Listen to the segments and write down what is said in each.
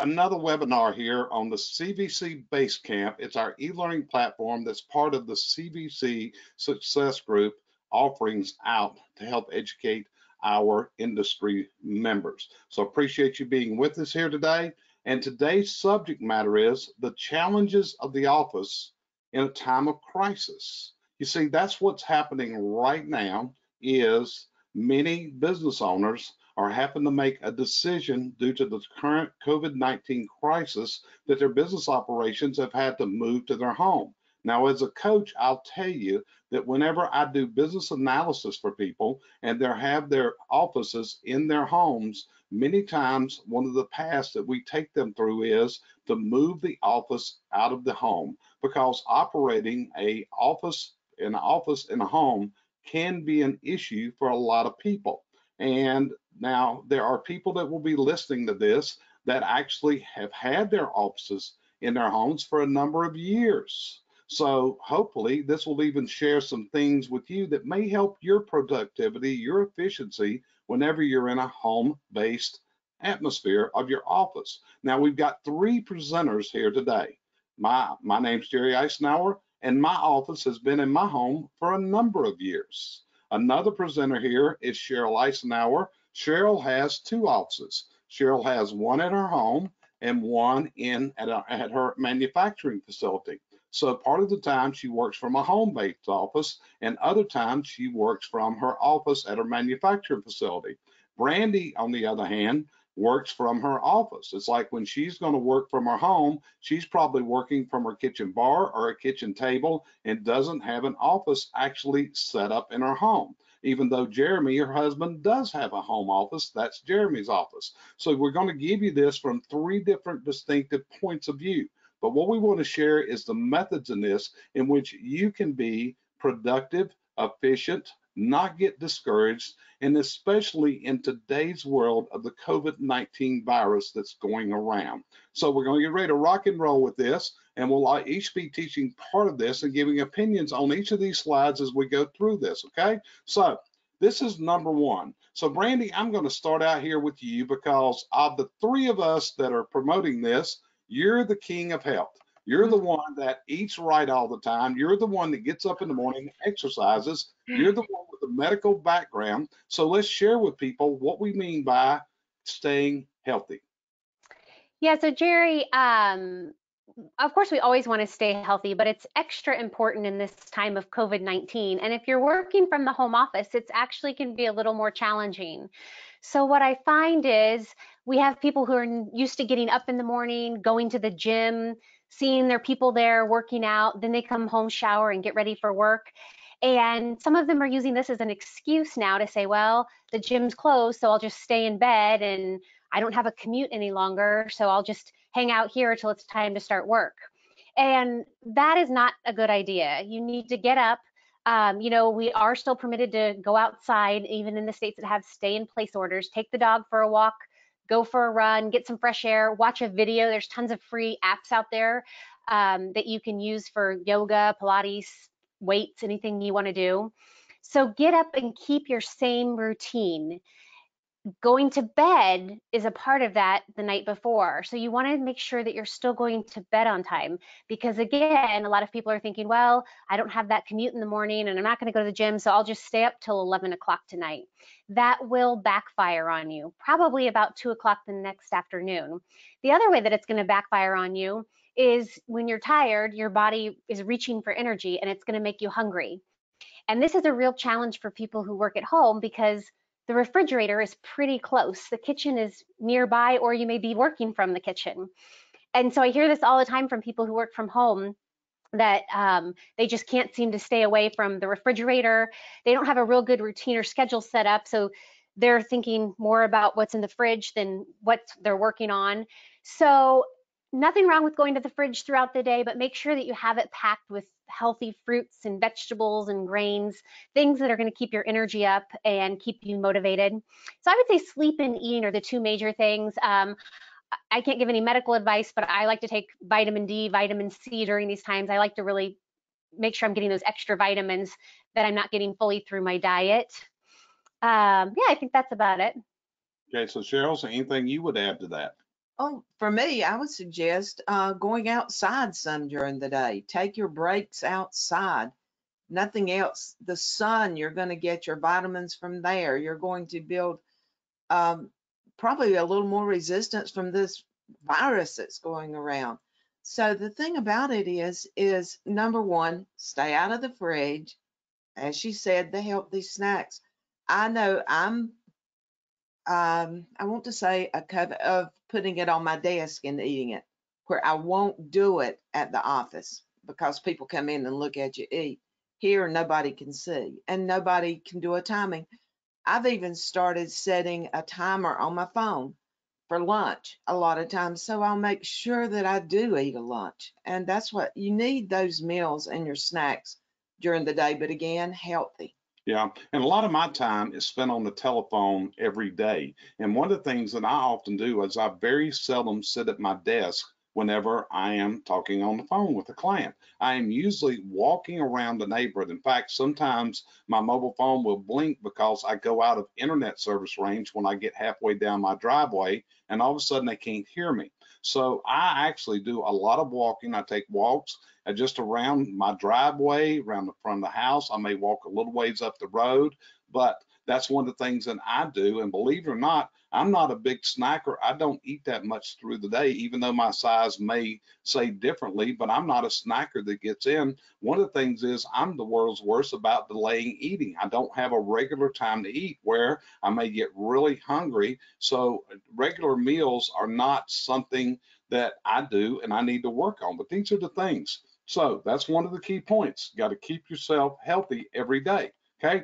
another webinar here on the CVC Basecamp. It's our e-learning platform that's part of the CVC Success Group offerings out to help educate our industry members. So appreciate you being with us here today. And today's subject matter is the challenges of the office in a time of crisis. You see, that's what's happening right now is many business owners are having to make a decision due to the current COVID-19 crisis that their business operations have had to move to their home. Now, as a coach, I'll tell you that whenever I do business analysis for people and they have their offices in their homes, many times one of the paths that we take them through is to move the office out of the home, because operating an office in a home can be an issue for a lot of people. And now there are people that will be listening to this that actually have had their offices in their homes for a number of years. So hopefully this will even share some things with you that may help your productivity, your efficiency whenever you're in a home-based atmosphere of your office. Now we've got 3 presenters here today. My name's Jerry Eisenhower, and my office has been in my home for a number of years. Another presenter here is Cheryl Eisenhower. Cheryl has 2 offices. Cheryl has one at her home and one at her manufacturing facility. So part of the time she works from a home-based office, and other times she works from her office at her manufacturing facility. Brandy, on the other hand, works from her office. It's like when she's going to work from her home, she's probably working from her kitchen bar or a kitchen table and doesn't have an office actually set up in her home. Even though Jeremy, her husband, does have a home office, that's Jeremy's office. So we're going to give you this from 3 different distinctive points of view. But what we want to share is the methods in this in which you can be productive, efficient, not get discouraged, and especially in today's world of the COVID-19 virus that's going around. So we're going to get ready to rock and roll with this, and we'll each be teaching part of this and giving opinions on each of these slides as we go through this, okay? So this is number 1. So Brandy, I'm going to start out here with you because of the 3 of us that are promoting this, you're the king of health. You're the one that eats right all the time. You're the one that gets up in the morning, exercises. You're the one with the medical background. So let's share with people what we mean by staying healthy. Yeah, so Jerry, of course, we always want to stay healthy, but it's extra important in this time of COVID-19. And if you're working from the home office, it's actually can be a little more challenging. So what I find is we have people who are used to getting up in the morning, going to the gym, seeing their people there working out, then they come home, shower, and get ready for work. And some of them are using this as an excuse now to say, well, the gym's closed, so I'll just stay in bed and I don't have a commute any longer, so I'll just hang out here till it's time to start work. And that is not a good idea. You need to get up. You know, we are still permitted to go outside, even in the states that have stay-in-place orders. Take the dog for a walk, go for a run, get some fresh air, watch a video. There's tons of free apps out there that you can use for yoga, Pilates, weights, anything you want to do. So get up and keep your same routine. Going to bed is a part of that the night before. So you want to make sure that you're still going to bed on time, because again, a lot of people are thinking, well, I don't have that commute in the morning and I'm not going to go to the gym, so I'll just stay up till 11 o'clock tonight. That will backfire on you, probably about 2 o'clock the next afternoon. The other way that it's going to backfire on you is when you're tired, your body is reaching for energy and it's going to make you hungry. And this is a real challenge for people who work at home because the refrigerator is pretty close. The kitchen is nearby, or you may be working from the kitchen. And so I hear this all the time from people who work from home, that they just can't seem to stay away from the refrigerator. They don't have a real good routine or schedule set up, so they're thinking more about what's in the fridge than what they're working on. So nothing wrong with going to the fridge throughout the day, but make sure that you have it packed with healthy fruits and vegetables and grains, things that are going to keep your energy up and keep you motivated. So I would say sleep and eating are the 2 major things. I can't give any medical advice, but I like to take vitamin D, vitamin C during these times. I like to really make sure I'm getting those extra vitamins that I'm not getting fully through my diet. Yeah, I think that's about it. Okay, so Cheryl, so anything you would add to that? Oh, for me, I would suggest going outside some during the day. Take your breaks outside. Nothing else. The sun, you're going to get your vitamins from there. You're going to build um, probably a little more resistance from this virus that's going around. So the thing about it is number one, stay out of the fridge. As she said, the healthy snacks. I know I want to say a cover of putting it on my desk and eating it, where I won't do it at the office because people come in and look at you eat. Here, nobody can see and nobody can do a timing. I've even started setting a timer on my phone for lunch a lot of times, so I'll make sure that I do eat a lunch. And that's what you need, those meals and your snacks during the day, but again, healthy. Yeah, and a lot of my time is spent on the telephone every day. And one of the things that I often do is I very seldom sit at my desk whenever I am talking on the phone with a client. I am usually walking around the neighborhood. In fact, sometimes my mobile phone will blink because I go out of internet service range when I get halfway down my driveway, and all of a sudden they can't hear me. So I actually do a lot of walking. I take walks just around my driveway, around the front of the house. I may walk a little ways up the road, but that's one of the things that I do. And believe it or not, I'm not a big snacker. I don't eat that much through the day, even though my size may say differently, but I'm not a snacker that gets in. One of the things is I'm the world's worst about delaying eating. I don't have a regular time to eat where I may get really hungry. So regular meals are not something that I do and I need to work on, but these are the things. So that's one of the key points. Got to keep yourself healthy every day. Okay.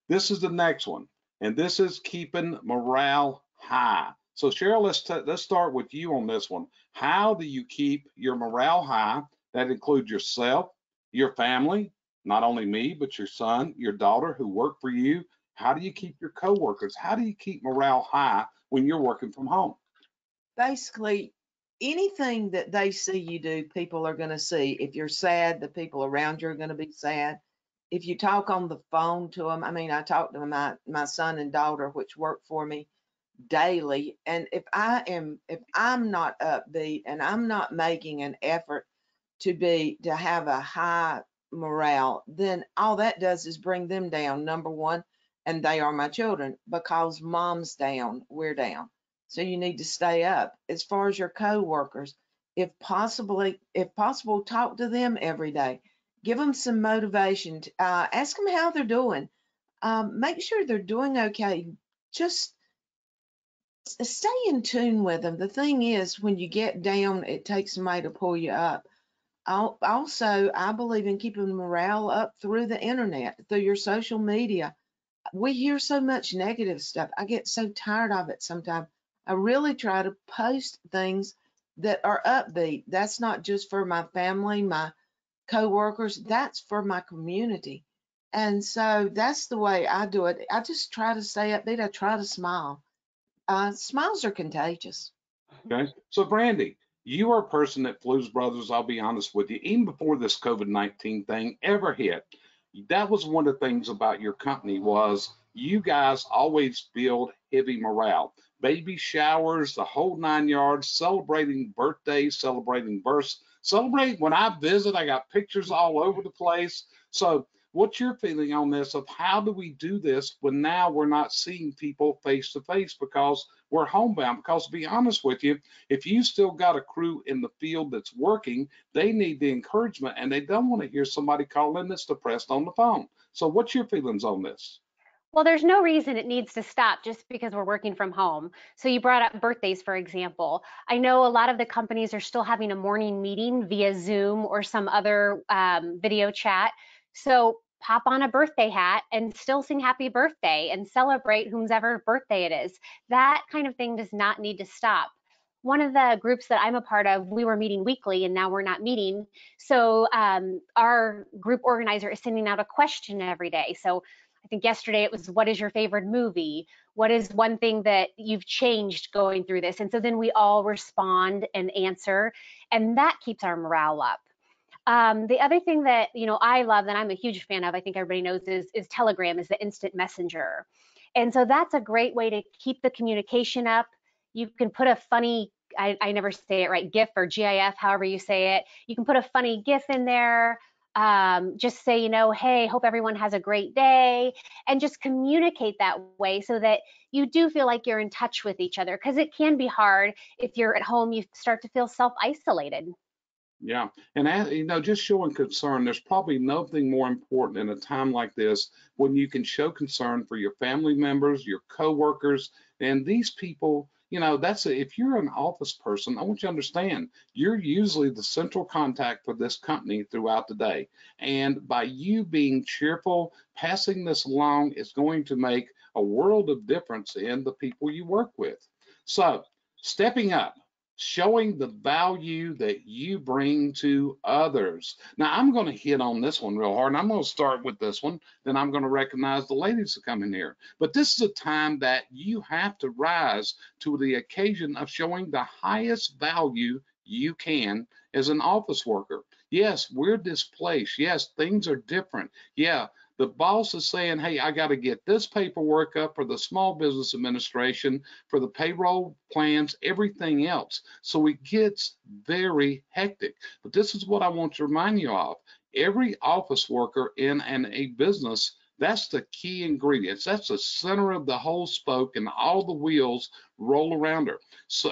This is the next one, and this is keeping morale high. So Cheryl, let's start with you on this one. How do you keep your morale high? That includes yourself, your family, not only me, but your son, your daughter who work for you. How do you keep your coworkers? How do you keep morale high when you're working from home? Basically, anything that they see you do, people are going to see. If you're sad, the people around you are going to be sad. If you talk on the phone to them, I mean, I talk to my son and daughter, which work for me daily, and if I'm not upbeat and I'm not making an effort to have a high morale, then all that does is bring them down, number one, and they are my children. Because mom's down, we're down. So you need to stay up. As far as your co-workers, if possible, talk to them every day. Give them some motivation. Ask them how they're doing. Make sure they're doing okay. Just stay in tune with them. The thing is, when you get down, it takes somebody to pull you up. Also, I believe in keeping morale up through the internet, through your social media. We hear so much negative stuff. I get so tired of it sometimes. I really try to post things that are upbeat. That's not just for my family, my coworkers, that's for my community. And so that's the way I do it. I just try to stay upbeat. I try to smile. Smiles are contagious. Okay. So, Brandy, you are a person that Flues Brothers, I'll be honest with you, even before this COVID-19 thing ever hit, that was one of the things about your company was you guys always build heavy morale. Baby showers, the whole 9 yards, celebrating birthdays, celebrating births, celebrate when I visit, I got pictures all over the place. So what's your feeling on this of how do we do this when now we're not seeing people face to face because we're homebound? Because to be honest with you, if you still got a crew in the field that's working, they need the encouragement and they don't want to hear somebody calling that's depressed on the phone. So what's your feelings on this? Well, there's no reason it needs to stop just because we're working from home. So you brought up birthdays, for example. I know a lot of the companies are still having a morning meeting via Zoom or some other video chat. So pop on a birthday hat and still sing happy birthday and celebrate whomsoever birthday it is. That kind of thing does not need to stop. One of the groups that I'm a part of, we were meeting weekly and now we're not meeting. So our group organizer is sending out a question every day. So I think yesterday it was, what is your favorite movie? What is one thing that you've changed going through this? And so then we all respond and answer, and that keeps our morale up. The other thing that I love that I'm a huge fan of, I think everybody knows, is Telegram, is the instant messenger, and so that's a great way to keep the communication up. You can put a funny I never say it right, GIF or GIF, however you say it. You can put a funny GIF in there. Just say, hey, hope everyone has a great day, and just communicate that way so that you do feel like you're in touch with each other, because it can be hard if you're at home, you start to feel self-isolated. Yeah, and just showing concern. There's probably nothing more important in a time like this when you can show concern for your family members, your coworkers, and these people. If you're an office person, I want you to understand you're usually the central contact for this company throughout the day. And by you being cheerful, passing this along is going to make a world of difference in the people you work with. So, stepping up, showing the value that you bring to others. Now, I'm going to hit on this one real hard, and I'm going to start with this one. Then I'm going to recognize the ladies that come in here. But this is a time that you have to rise to the occasion of showing the highest value you can as an office worker. Yes, we're displaced. Yes, things are different. Yeah, the boss is saying, hey, I got to get this paperwork up for the Small Business Administration, for the payroll plans, everything else. So it gets very hectic. But this is what I want to remind you of. Every office worker in a business, that's the key ingredients. That's the center of the whole spoke, and all the wheels roll around her,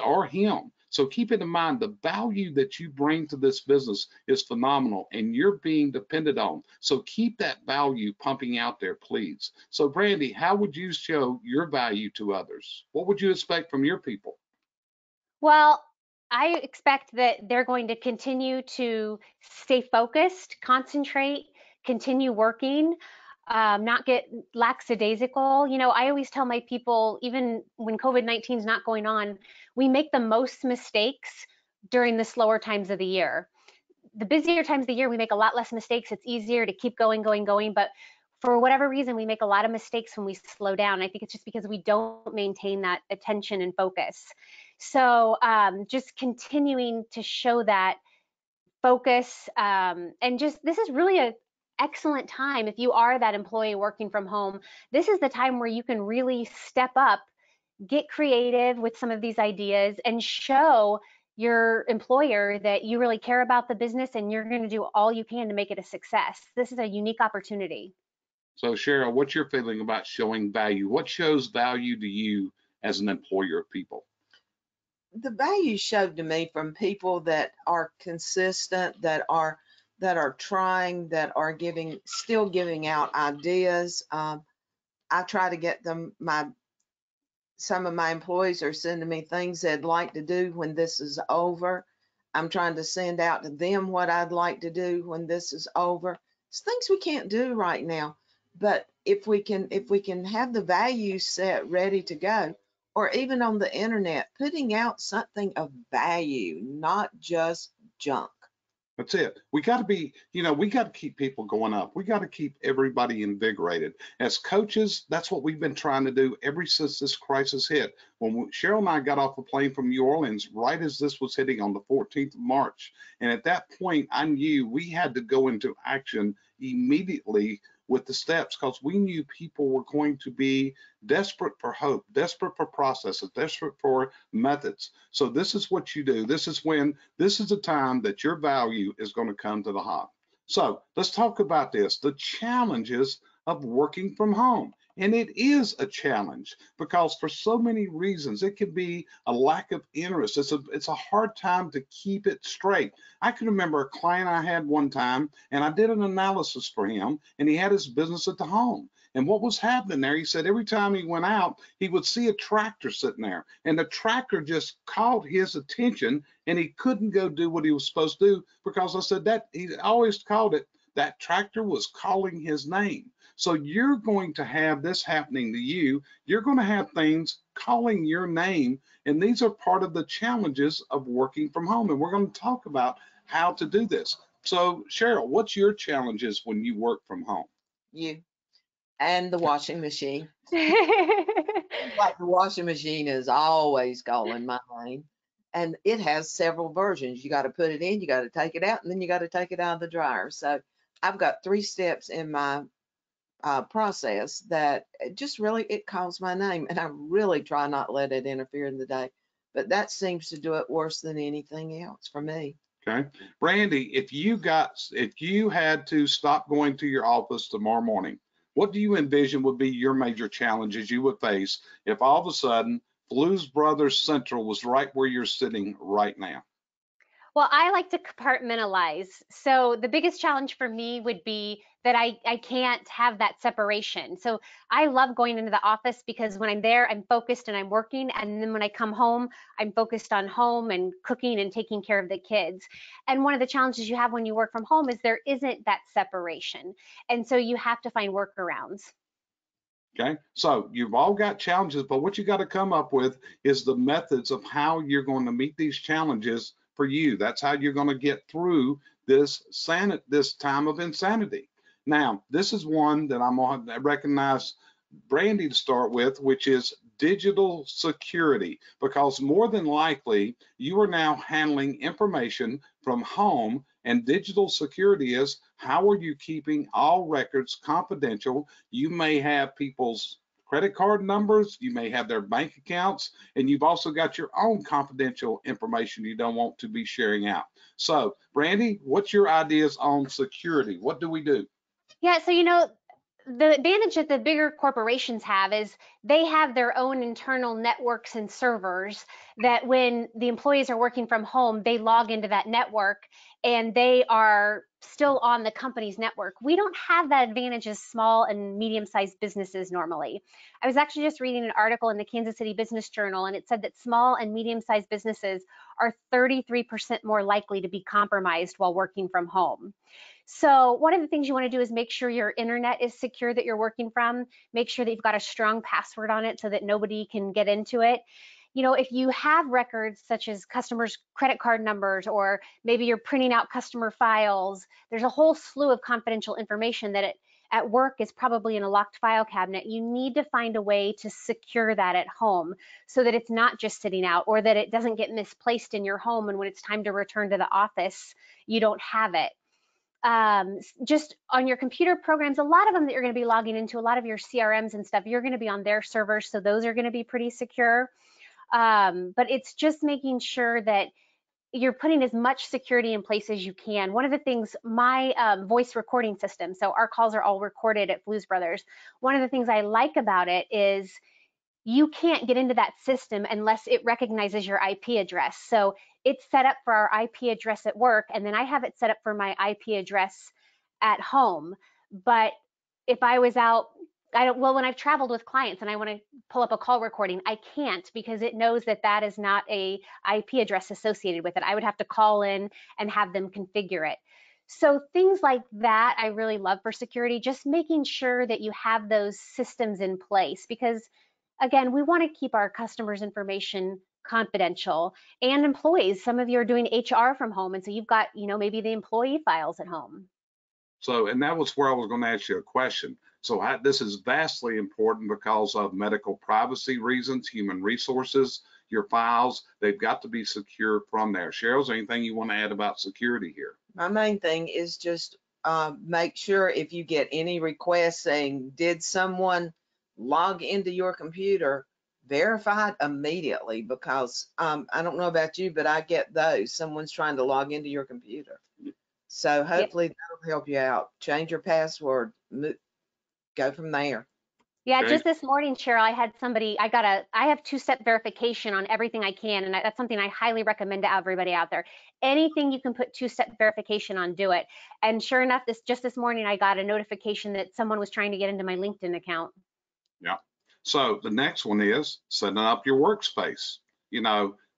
or him. So keep it in mind, the value that you bring to this business is phenomenal, and you're being depended on. So keep that value pumping out there, please. So Brandy, how would you show your value to others? What would you expect from your people? Well, I expect that they're going to continue to stay focused, concentrate, continue working, not get lackadaisical. I always tell my people, even when COVID-19 is not going on, we make the most mistakes during the slower times of the year. The busier times of the year, we make a lot less mistakes. It's easier to keep going, going, going. But for whatever reason, we make a lot of mistakes when we slow down. I think it's just because we don't maintain that attention and focus. So just continuing to show that focus, and just, this is really a excellent time. If you are that employee working from home, this is the time where you can really step up, get creative with some of these ideas, and show your employer that you really care about the business and you're going to do all you can to make it a success. This is a unique opportunity. So Cheryl, what's your feeling about showing value? What shows value to you as an employer of people? The value showed to me from people that are consistent, that are trying, that are still giving out ideas. I try to get them. Some of my employees are sending me things they'd like to do when this is over. I'm trying to send out to them what I'd like to do when this is over. It's things we can't do right now, but if we can have the value set ready to go, or even on the internet, putting out something of value, not just junk. That's it. We got to keep people going up. We got to keep everybody invigorated. As coaches, that's what we've been trying to do ever since this crisis hit. When Cheryl and I got off a plane from New Orleans, right as this was hitting on the 14th of March, and at that point, I knew we had to go into action immediately with the steps, because we knew people were going to be desperate for hope, desperate for processes, desperate for methods. So this is what you do. This is the time that your value is going to come to the top. So let's talk about this, the challenges of working from home. And it is a challenge because for so many reasons, it can be a lack of interest. It's a hard time to keep it straight. I can remember a client I had one time, and I did an analysis for him, and he had his business at the home. And what was happening there, he said every time he went out, he would see a tractor sitting there, and the tractor just caught his attention, and he couldn't go do what he was supposed to do because I said that he always called it, that tractor was calling his name. So you're going to have this happening to you. You're going to have things calling your name, and these are part of the challenges of working from home. And we're going to talk about how to do this. So Cheryl, what's your challenges when you work from home? You and the washing machine. Like the washing machine is always calling my name. And it has several versions. You got to put it in, you got to take it out, and then you got to take it out of the dryer. So I've got 3 steps in my process that just really, it calls my name, and I really try not to let it interfere in the day. but that seems to do it worse than anything else for me. Okay. Brandy, if you had to stop going to your office tomorrow morning, what do you envision would be your major challenges you would face if all of a sudden Blues Brothers Central was right where you're sitting right now? Well, I like to compartmentalize. So the biggest challenge for me would be that I can't have that separation. So I love going into the office because when I'm there, I'm focused and I'm working. And then when I come home, I'm focused on home and cooking and taking care of the kids. And one of the challenges you have when you work from home is there isn't that separation. And so you have to find workarounds. Okay, so you've all got challenges, but what you got to come up with is the methods of how you're going to meet these challenges for you. That's how you're going to get through this time of insanity. Now, this is one that I'm going to recognize Brandy to start with, which is digital security, because more than likely you are now handling information from home, and digital security is how are you keeping all records confidential. You may have people's credit card numbers, you may have their bank accounts, and you've also got your own confidential information you don't want to be sharing out. So, Brandy, what's your ideas on security? What do we do? Yeah, so the advantage that the bigger corporations have is they have their own internal networks and servers that when the employees are working from home, they log into that network and they are still on the company's network. We don't have that advantage as small and medium-sized businesses normally. I was actually just reading an article in the Kansas City Business Journal, and it said that small and medium-sized businesses are 33% more likely to be compromised while working from home. So one of the things you want to do is make sure your internet is secure that you're working from. Make sure that you've got a strong password on it so that nobody can get into it. If you have records such as customers' credit card numbers, or maybe you're printing out customer files, there's a whole slew of confidential information that at work is probably in a locked file cabinet. You need to find a way to secure that at home so that it's not just sitting out, or that it doesn't get misplaced in your home, and when it's time to return to the office, you don't have it. Just on your computer programs, a lot of them that you're going to be logging into, a lot of your CRMs and stuff, you're going to be on their servers, so those are going to be pretty secure. But it's just making sure that you're putting as much security in place as you can. One of the things, my voice recording system, so our calls are all recorded at Blues Brothers. One of the things I like about it is you can't get into that system unless it recognizes your IP address. So it's set up for our IP address at work, and then I have it set up for my IP address at home. But if I was out, when I've traveled with clients and I want to pull up a call recording, I can't because it knows that that is not a IP address associated with it. I would have to call in and have them configure it. So things like that, I really love for security, just making sure that you have those systems in place, because again, we want to keep our customers' information confidential, and employees. Some of you are doing HR from home, and so you've got, maybe the employee files at home. So, and that was where I was going to ask you a question. So this is vastly important because of medical privacy reasons, human resources, your files, they've got to be secure from there. Cheryl, is there anything you want to add about security here? My main thing is just make sure if you get any requests saying, did someone log into your computer, verify it immediately, because I don't know about you, but I get those. Someone's trying to log into your computer. So hopefully that'll help you out. Change your password, go from there. Yeah, Okay. just this morning, Cheryl, I had somebody, I have two-step verification on everything I can, and that's something I highly recommend to everybody out there. Anything you can put two-step verification on, do it. And sure enough, just this morning, I got a notification that someone was trying to get into my LinkedIn account. Yeah. So the next one is setting up your workspace,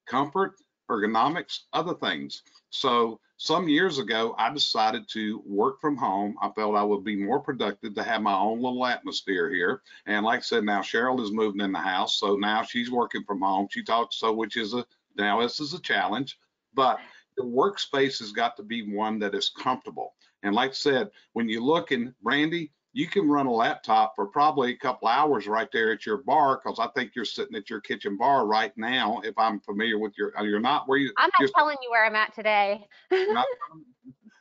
comfort, ergonomics, other things. So some years ago, I decided to work from home. I felt I would be more productive to have my own little atmosphere here. And like I said, now Cheryl is moving in the house. So now she's working from home. She talks, now this is a challenge, but the workspace has got to be one that is comfortable. And like I said, when you look in, Brandy, you can run a laptop for probably a couple hours right there at your bar, because I think you're sitting at your kitchen bar right now. If I'm familiar with you're not where you. I'm not telling you where I'm at today. Not,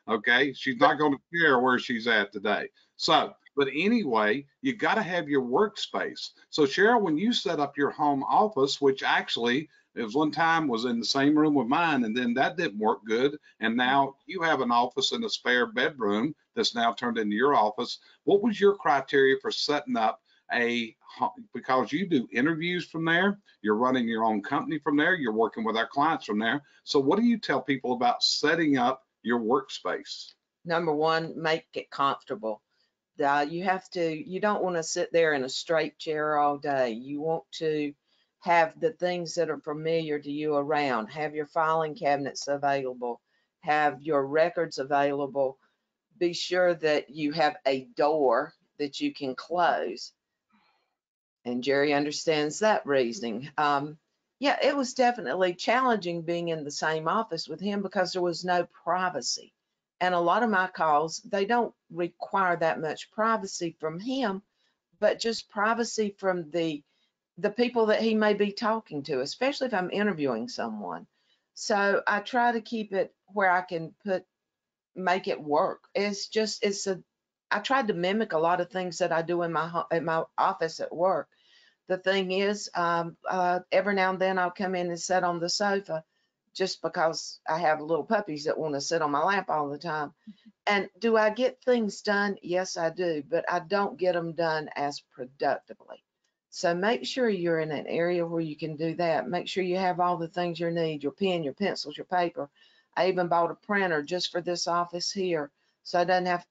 okay, she's not going to share where she's at today. So, but anyway, you got to have your workspace. So Cheryl, when you set up your home office, which actually It was one time was in the same room with mine, and then that didn't work good. And now you have an office in a spare bedroom that's now turned into your office. What was your criteria for setting up because you do interviews from there, you're running your own company from there, you're working with our clients from there. So what do you tell people about setting up your workspace? Number one, make it comfortable. You don't want to sit there in a straight chair all day. You want to have the things that are familiar to you around. Have your filing cabinets available. Have your records available. Be sure that you have a door that you can close. And Jerry understands that reasoning. Yeah, it was definitely challenging being in the same office with him because there was no privacy. And a lot of my calls, they don't require that much privacy from him, but just privacy from the people that he may be talking to, especially if I'm interviewing someone. So I try to keep it where I can make it work. I tried to mimic a lot of things that I do in my office at work. The thing is, every now and then I'll come in and sit on the sofa just because I have little puppies that want to sit on my lap all the time. And do I get things done? Yes, I do, but I don't get them done as productively. So make sure you're in an area where you can do that. Make sure you have all the things you need, your pen, your pencils, your paper. I even bought a printer just for this office here, so I don't have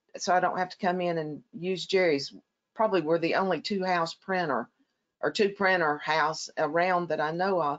to come in and use Jerry's. Probably we're the only two printer house around that I know of,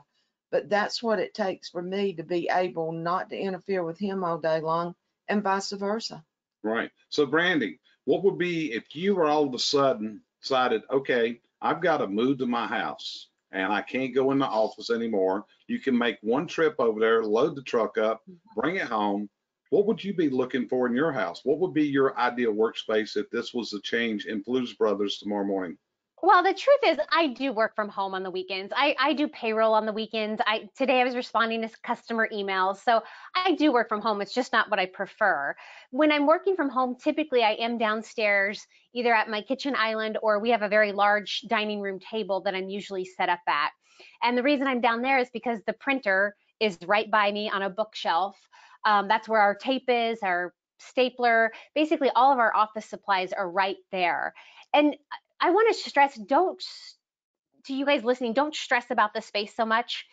but that's what it takes for me to be able not to interfere with him all day long and vice versa. Right. So Brandy, what would be if you were all of a sudden decided, okay, I've got to move to my house and I can't go in the office anymore. You can make one trip over there, load the truck up, bring it home. What would you be looking for in your house? What would be your ideal workspace if this was a change in Blues Brothers tomorrow morning? Well, the truth is, I do work from home on the weekends. I do payroll on the weekends. Today I was responding to customer emails, so I do work from home. It's just not what I prefer. When I'm working from home, typically I am downstairs, either at my kitchen island or we have a very large dining room table that I'm usually set up at. And the reason I'm down there is because the printer is right by me on a bookshelf. That's where our tape is, our stapler, basically all of our office supplies are right there. And I want to stress, to you guys listening, don't stress about the space so much.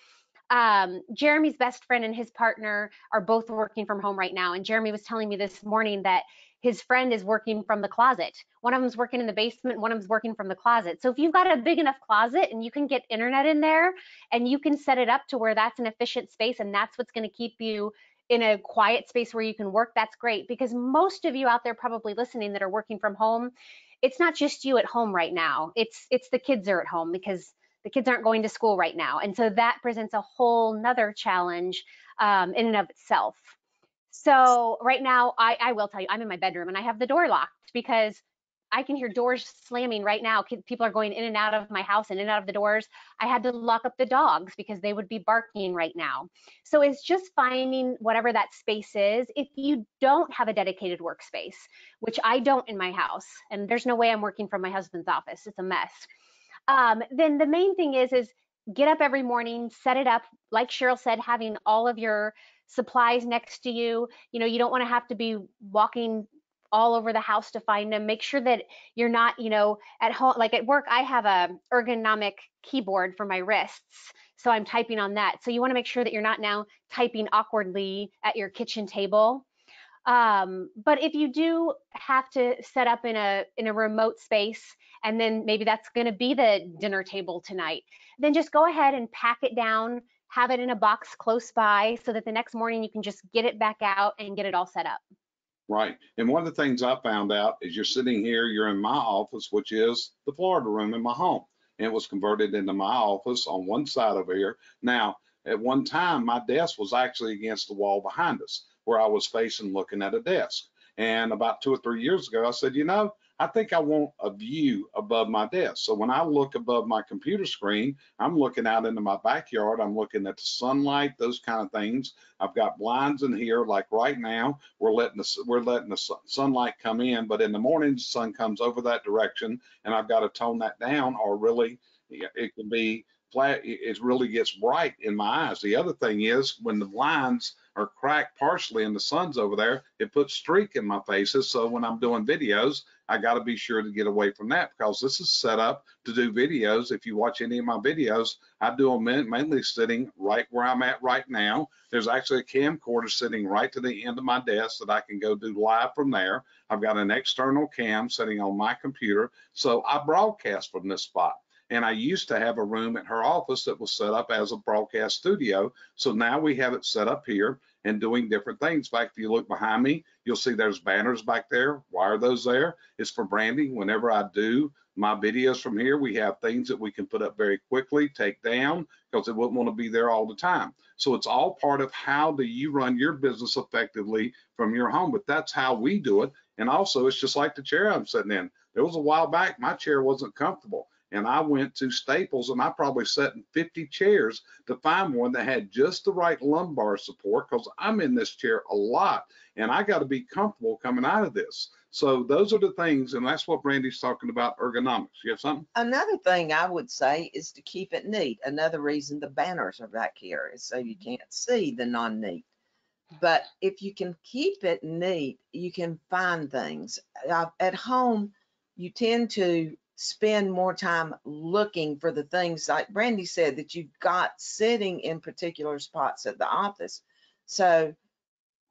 Jeremy's best friend and his partner are both working from home right now. And Jeremy was telling me this morning that his friend is working from the closet. One of them's working in the basement, one of them's working from the closet. So if you've got a big enough closet and you can get internet in there and you can set it up to where that's an efficient space and that's what's going to keep you in a quiet space where you can work, that's great. Because most of you out there probably listening that are working from home, it's not just you at home right now. It's the kids are at home because the kids aren't going to school right now. And so that presents a whole nother challenge in and of itself. So right now, I will tell you, I'm in my bedroom and I have the door locked because I can hear doors slamming right now. People are going in and out of my house and in and out of the doors. I had to lock up the dogs because they would be barking right now. So it's just finding whatever that space is. If you don't have a dedicated workspace, which I don't in my house, and there's no way I'm working from my husband's office, it's a mess. Then the main thing is get up every morning, set it up, like Cheryl said, having all of your supplies next to you. You know, you don't want to have to be walking all over the house to find them. Make sure that you're not, at home, like at work, I have a ergonomic keyboard for my wrists. So I'm typing on that. So you want to make sure that you're not now typing awkwardly at your kitchen table. But if you do have to set up in a remote space, and then maybe that's going to be the dinner table tonight, then just go ahead and pack it down, have it in a box close by so that the next morning you can just get it back out and get it all set up. Right. And one of the things I found out is you're sitting here, you're in my office, which is the Florida room in my home. And it was converted into my office on one side over here. Now, at one time, my desk was actually against the wall behind us where I was facing looking at a desk. And about 2 or 3 years ago, I said, I think I want a view above my desk. So when I look above my computer screen, I'm looking out into my backyard. I'm looking at the sunlight, those kind of things. I've got blinds in here. Like right now, we're letting the sunlight come in, but in the morning, the sun comes over that direction, and I've got to tone that down, or really, it can be it really gets bright in my eyes. The other thing is when the blinds are cracked partially and the sun's over there, it puts streak in my faces. So when I'm doing videos, I got to be sure to get away from that, because this is set up to do videos. If you watch any of my videos, I do them mainly sitting right where I'm at right now. There's actually a camcorder sitting right to the end of my desk that I can go do live from there. I've got an external cam sitting on my computer, so I broadcast from this spot. And I used to have a room at her office that was set up as a broadcast studio. So now we have it set up here and doing different things. In fact, if you look behind me, you'll see there's banners back there. Why are those there? It's for branding. Whenever I do my videos from here, we have things that we can put up very quickly, take down, because it wouldn't want to be there all the time. So it's all part of how do you run your business effectively from your home. But that's how we do it. And also, it's just like the chair I'm sitting in. There was a while back, my chair wasn't comfortable. And I went to Staples and I probably sat in 50 chairs to find one that had just the right lumbar support, because I'm in this chair a lot and I got to be comfortable coming out of this. So those are the things, and that's what Brandy's talking about, ergonomics. You have something? Another thing I would say is to keep it neat. Another reason the banners are back here is so you can't see the non-neat. But if you can keep it neat, you can find things. At home, you tend to spend more time looking for the things, like Brandy said, that you've got sitting in particular spots at the office. So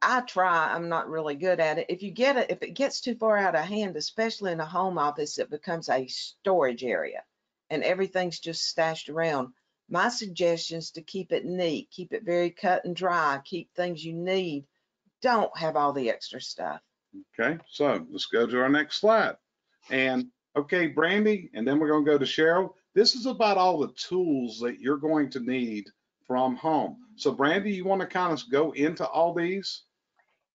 I'm not really good at it. If it gets too far out of hand, especially in a home office, it becomes a storage area and everything's just stashed around. My suggestion is to keep it neat, keep it very cut and dry, keep things you need. Don't have all the extra stuff. Okay, so let's go to our next slide. And okay, Brandy, and then we're going to go to Cheryl. This is about all the tools that you're going to need from home. So Brandy, you want to kind of go into all these?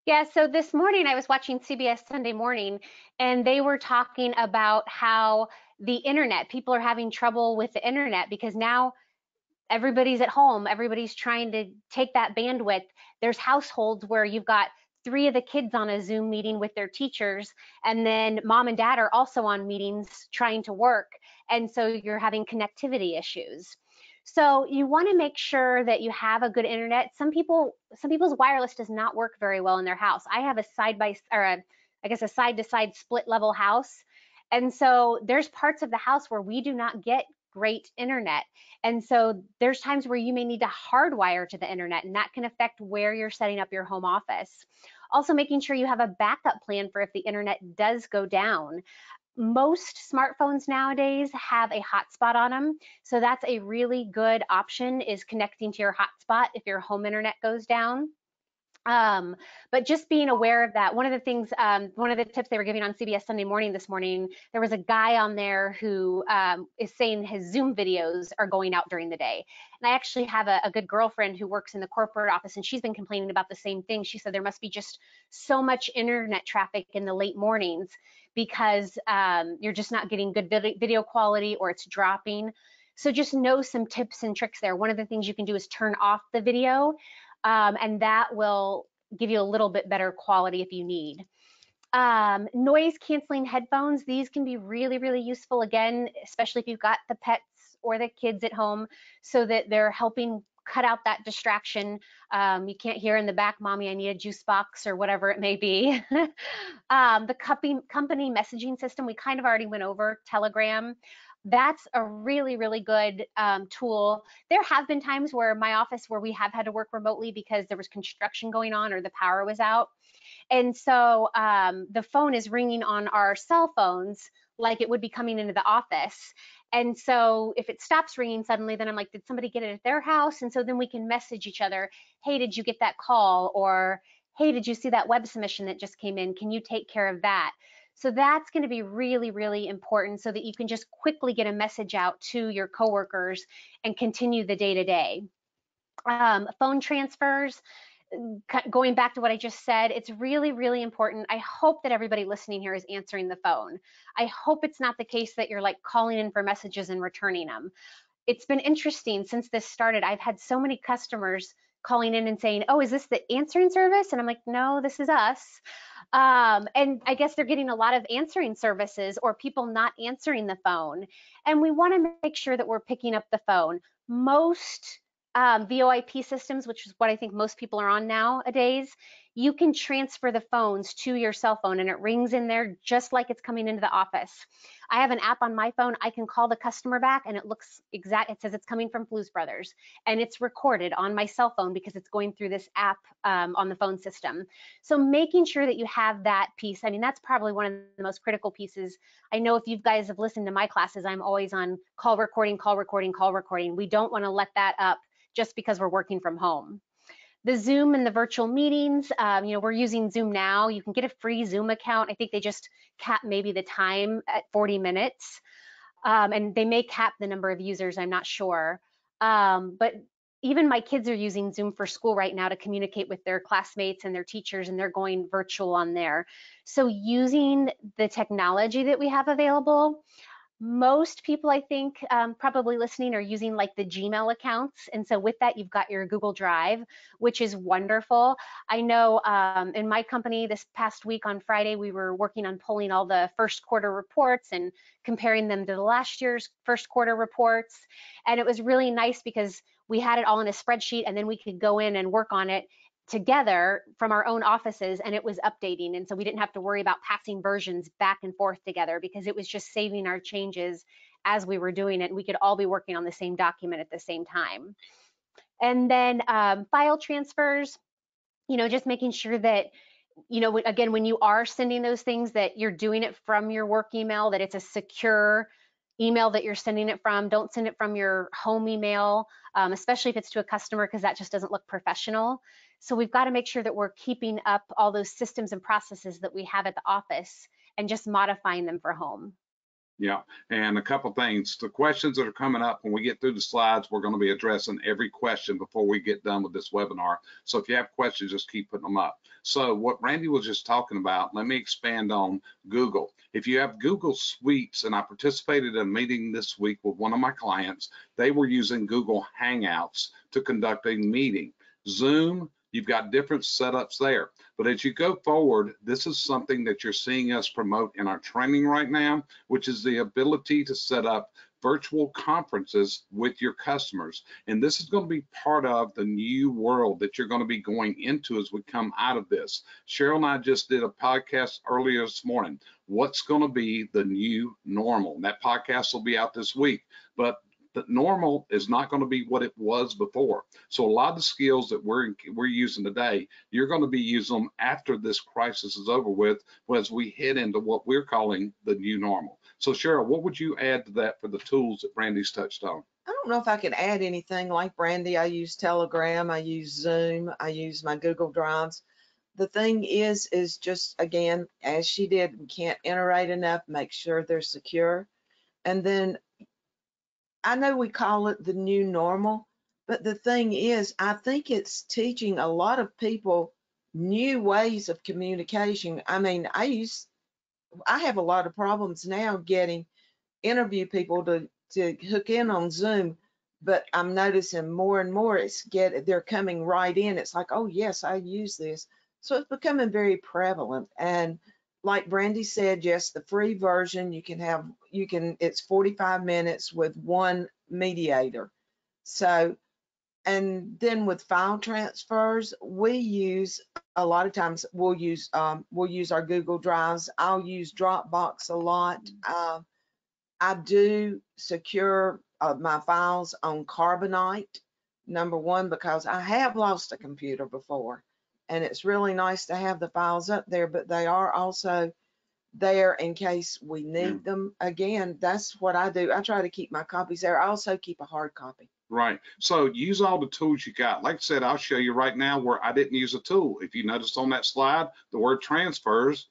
Yeah, so this morning I was watching CBS Sunday Morning, and they were talking about how the internet, people are having trouble with the internet because now everybody's at home, everybody's trying to take that bandwidth. There's households where you've got 3 of the kids on a Zoom meeting with their teachers, and then mom and dad are also on meetings trying to work, and so you're having connectivity issues. So you want to make sure that you have a good internet. Some people's wireless does not work very well in their house. I have a a side-to-side split level house, and so there's parts of the house where we do not get great internet. And so there's times where you may need to hardwire to the internet, and that can affect where you're setting up your home office. Also, making sure you have a backup plan for if the internet does go down. Most smartphones nowadays have a hotspot on them, so that's a really good option, is connecting to your hotspot if your home internet goes down. But just being aware of that. One of the things, one of the tips they were giving on CBS Sunday Morning this morning, there was a guy on there who is saying his Zoom videos are going out during the day. And I actually have a good girlfriend who works in the corporate office, and she's been complaining about the same thing. She said there must be just so much internet traffic in the late mornings because you're just not getting good video quality, or it's dropping. So just know some tips and tricks there. One of the things you can do is turn off the video, and that will give you a little bit better quality if you need. Noise canceling headphones, these can be really, really useful, again, especially if you've got the pets or the kids at home, so that they're helping cut out that distraction. You can't hear in the back, "Mommy, I need a juice box," or whatever it may be. The company messaging system, we kind of already went over Telegram. That's a really, really good tool. There have been times where my office, where we have had to work remotely because there was construction going on or the power was out. And so the phone is ringing on our cell phones like it would be coming into the office. And so if it stops ringing suddenly, then I'm like, did somebody get it at their house? And so then we can message each other, "Hey, did you get that call?" Or, "Hey, did you see that web submission that just came in? Can you take care of that?" So that's going to be really, really important, so that you can just quickly get a message out to your coworkers and continue the day-to-day. Phone transfers, going back to what I just said, it's really, really important. I hope that everybody listening here is answering the phone. I hope it's not the case that you're like calling in for messages and returning them. It's been interesting since this started. I've had so many customers calling in and saying, "Oh, is this the answering service?" And I'm like, "No, this is us." And I guess they're getting a lot of answering services or people not answering the phone. And we want to make sure that we're picking up the phone. most VoIP systems, which is what I think most people are on nowadays, you can transfer the phones to your cell phone and it rings in there just like it's coming into the office. I have an app on my phone. I can call the customer back and it looks exact. It says it's coming from Blues Brothers and it's recorded on my cell phone because it's going through this app on the phone system. So making sure that you have that piece, I mean, that's probably one of the most critical pieces. I know if you guys have listened to my classes, I'm always on call recording, call recording, call recording. We don't want to let that up just because we're working from home. The Zoom and the virtual meetings, we're using Zoom now. You can get a free Zoom account. I think they just cap maybe the time at 40 minutes. And they may cap the number of users, I'm not sure. But even my kids are using Zoom for school right now to communicate with their classmates and their teachers, and they're going virtual on there. So using the technology that we have available, most people I think probably listening are using like the Gmail accounts, and so with that you've got your Google Drive, which is wonderful. I know in my company this past week on Friday we were working on pulling all the first quarter reports and comparing them to the last year's first quarter reports, and it was really nice because we had it all in a spreadsheet and then we could go in and work on it together from our own offices, and it was updating, and so we didn't have to worry about passing versions back and forth together because it was just saving our changes as we were doing it. We could all be working on the same document at the same time. And then file transfers, just making sure that again, when you are sending those things, that you're doing it from your work email, that it's a secure email that you're sending it from. Don't send it from your home email, especially if it's to a customer, because that just doesn't look professional. So we've got to make sure that we're keeping up all those systems and processes that we have at the office and just modifying them for home. Yeah, and a couple things. The questions that are coming up when we get through the slides, we're going to be addressing every question before we get done with this webinar. So if you have questions, just keep putting them up. So what Randy was just talking about, let me expand on Google. If you have Google Suites, and I participated in a meeting this week with one of my clients, they were using Google Hangouts to conduct a meeting. Zoom, you've got different setups there. But as you go forward, this is something that you're seeing us promote in our training right now, which is the ability to set up virtual conferences with your customers. And this is going to be part of the new world that you're going to be going into as we come out of this. Cheryl and I just did a podcast earlier this morning. What's going to be the new normal? And that podcast will be out this week. But the normal is not going to be what it was before. So a lot of the skills that we're using today, you're going to be using them after this crisis is over with, as we head into what we're calling the new normal. So Cheryl, what would you add to that for the tools that Brandy's touched on? I don't know if I could add anything like Brandy. I use Telegram, I use Zoom, I use my Google Drives. The thing is just, again, as she did, we can't iterate enough, make sure they're secure. And then I know we call it the new normal, but the thing is, I think it's teaching a lot of people new ways of communication. I mean, I have a lot of problems now getting interview people to hook in on Zoom, but I'm noticing more and more they're coming right in. It's like, oh yes, I use this. So it's becoming very prevalent. And like Brandy said, yes, the free version, it's 45 minutes with one mediator. So, and then with file transfers, we use, a lot of times we'll use our Google Drives. I'll use Dropbox a lot. I do secure my files on Carbonite, number one, because I have lost a computer before. And it's really nice to have the files up there, but they are also there in case we need them. Again, that's what I do. I try to keep my copies there. I also keep a hard copy. Right. So use all the tools you got. Like I said, I'll show you right now where I didn't use a tool. If you notice on that slide, the word transfers,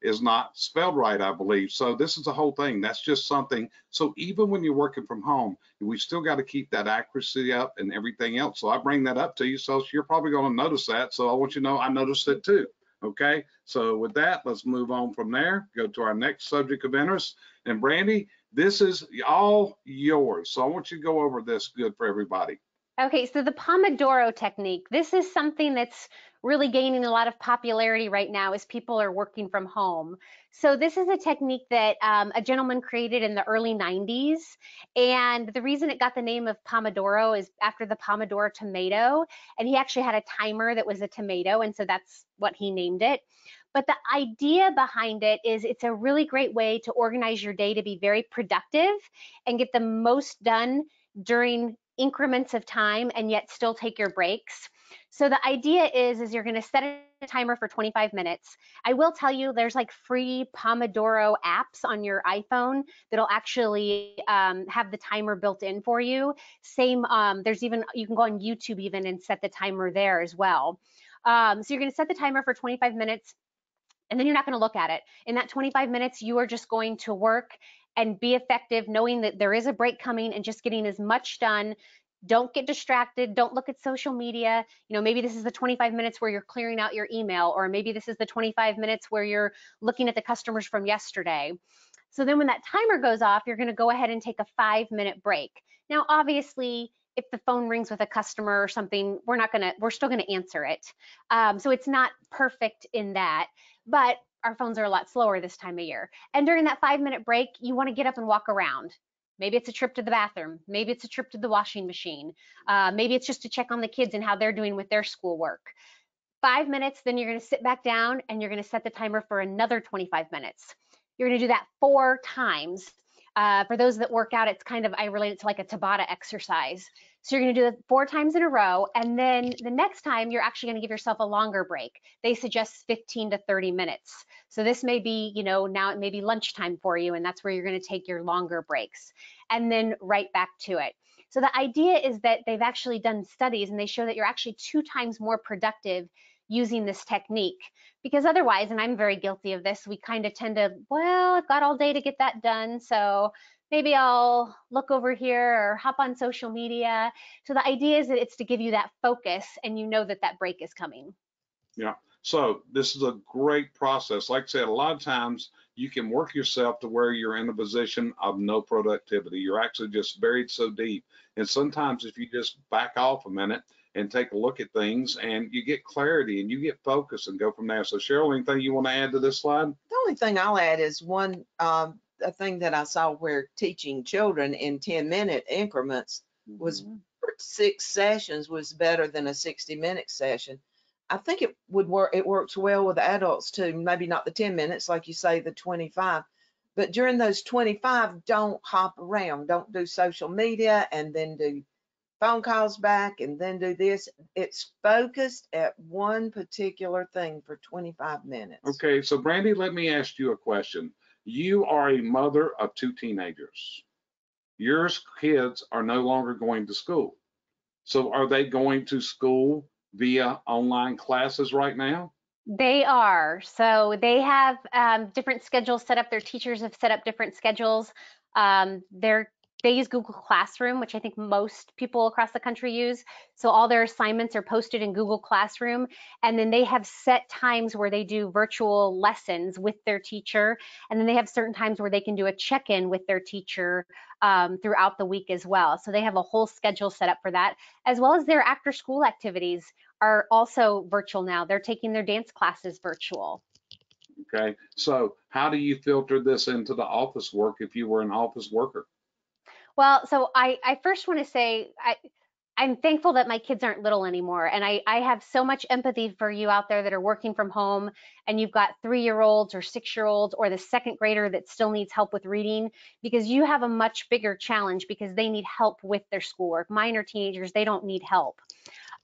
is not spelled right, I believe. So this is the whole thing. That's just something. So even when you're working from home, we still got to keep that accuracy up and everything else. So I bring that up to you. So you're probably going to notice that. So I want you to know I noticed it too. Okay. So with that, let's move on from there. Go to our next subject of interest. And Brandy, this is all yours. So I want you to go over this good for everybody. Okay, so the Pomodoro technique, this is something that's really gaining a lot of popularity right now as people are working from home. So this is a technique that a gentleman created in the early 90s. And the reason it got the name of Pomodoro is after the Pomodoro tomato. And he actually had a timer that was a tomato. And so that's what he named it. But the idea behind it is it's a really great way to organize your day to be very productive and get the most done during increments of time and yet still take your breaks. So the idea is you're going to set a timer for 25 minutes. I will tell you there's like free Pomodoro apps on your iPhone that'll actually have the timer built in for you. Same, there's even, you can go on YouTube even and set the timer there as well. So you're going to set the timer for 25 minutes and then you're not going to look at it. In that 25 minutes, you are just going to work and be effective, knowing that there is a break coming and just getting as much done. Don't get distracted. Don't look at social media. You know, maybe this is the 25 minutes where you're clearing out your email, or maybe this is the 25 minutes where you're looking at the customers from yesterday. So then when that timer goes off, you're going to go ahead and take a 5-minute break. Now, obviously, if the phone rings with a customer or something, we're still gonna answer it. So it's not perfect in that, but our phones are a lot slower this time of year. And during that 5-minute break, you want to get up and walk around. Maybe it's a trip to the bathroom. Maybe it's a trip to the washing machine. Maybe it's just to check on the kids and how they're doing with their schoolwork. 5 minutes, then you're going to sit back down and you're going to set the timer for another 25 minutes. You're going to do that 4 times. For those that work out, it's kind of, I relate it to like a Tabata exercise. So you're going to do it 4 times in a row. And then the next time, you're actually going to give yourself a longer break. They suggest 15 to 30 minutes. So this may be, you know, now it may be lunchtime for you, and that's where you're going to take your longer breaks and then right back to it. So the idea is that they've actually done studies and they show that you're actually 2 times more productive using this technique, because otherwise, and I'm very guilty of this, we kind of tend to, well, I've got all day to get that done, so maybe I'll look over here or hop on social media. So the idea is that it's to give you that focus and you know that that break is coming. Yeah. So this is a great process. Like I said, a lot of times you can work yourself to where you're in a position of no productivity. You're actually just buried so deep. And sometimes if you just back off a minute and take a look at things, and you get clarity and you get focus and go from there. So Cheryl, anything you want to add to this slide? The only thing I'll add is one a thing that I saw where teaching children in 10-minute increments was for 6 sessions was better than a 60-minute session. I think it would work. It works well with adults too. Maybe not the 10 minutes, like you say, the 25, but during those 25, don't hop around. Don't do social media and then do phone calls back and then do this. It's focused at one particular thing for 25 minutes. Okay, so Brandy, let me ask you a question. You are a mother of 2 teenagers. Your kids are no longer going to school. So are they going to school via online classes right now? They are. So they have different schedules set up. Their teachers have set up different schedules. They use Google Classroom, which I think most people across the country use. So all their assignments are posted in Google Classroom. And then they have set times where they do virtual lessons with their teacher. And then they have certain times where they can do a check-in with their teacher throughout the week as well. So they have a whole schedule set up for that, as well as their after-school activities are also virtual now. They're taking their dance classes virtual. Okay, so how do you filter this into the office work if you were an office worker? Well, so I first want to say I'm thankful that my kids aren't little anymore. And I have so much empathy for you out there that are working from home and you've got 3-year-olds or 6-year-olds or the 2nd grader that still needs help with reading, because you have a much bigger challenge because they need help with their schoolwork. Mine are teenagers, they don't need help.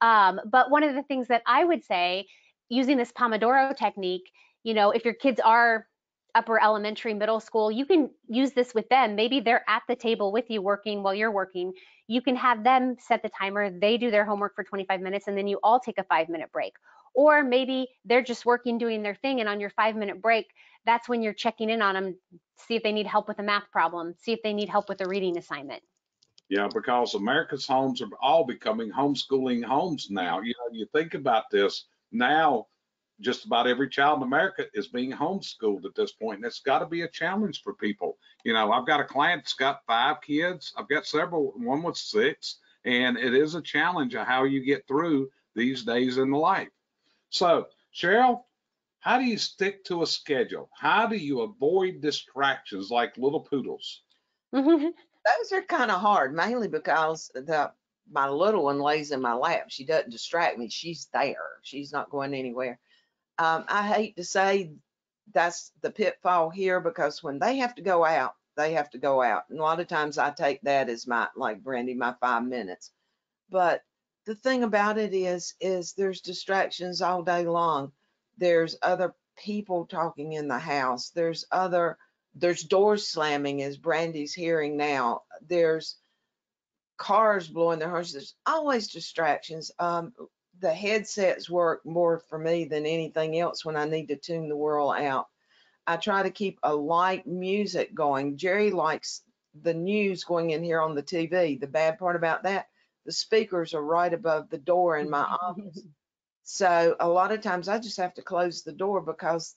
But one of the things that I would say, using this Pomodoro technique, you know, if your kids are upper elementary, middle school, you can use this with them. Maybe they're at the table with you working while you're working. You can have them set the timer, they do their homework for 25 minutes, and then you all take a 5-minute break. Or maybe they're just working, doing their thing, and on your 5-minute break, that's when you're checking in on them, see if they need help with a math problem, see if they need help with a reading assignment. Yeah, because America's homes are all becoming homeschooling homes now. You know, you think about this now, just about every child in America is being homeschooled at this point, and it's got to be a challenge for people. You know, I've got a client that's got 5 kids. I've got several, one with 6, And it is a challenge of how you get through these days in the life. So, Cheryl, how do you stick to a schedule? How do you avoid distractions like little poodles? Those are kind of hard, mainly because my little one lays in my lap. She doesn't distract me. She's there. She's not going anywhere. I hate to say that's the pitfall here, because when they have to go out, they have to go out. And a lot of times I take that as my, like Brandy, my 5 minutes. But the thing about it is there's distractions all day long. There's other people talking in the house. There's doors slamming, as Brandy's hearing now. There's cars blowing their horns. There's always distractions. The headsets work more for me than anything else when I need to tune the world out. I try to keep a light music going. Jerry likes the news going in here on the TV. The bad part about that, the speakers are right above the door in my office. So a lot of times I just have to close the door, because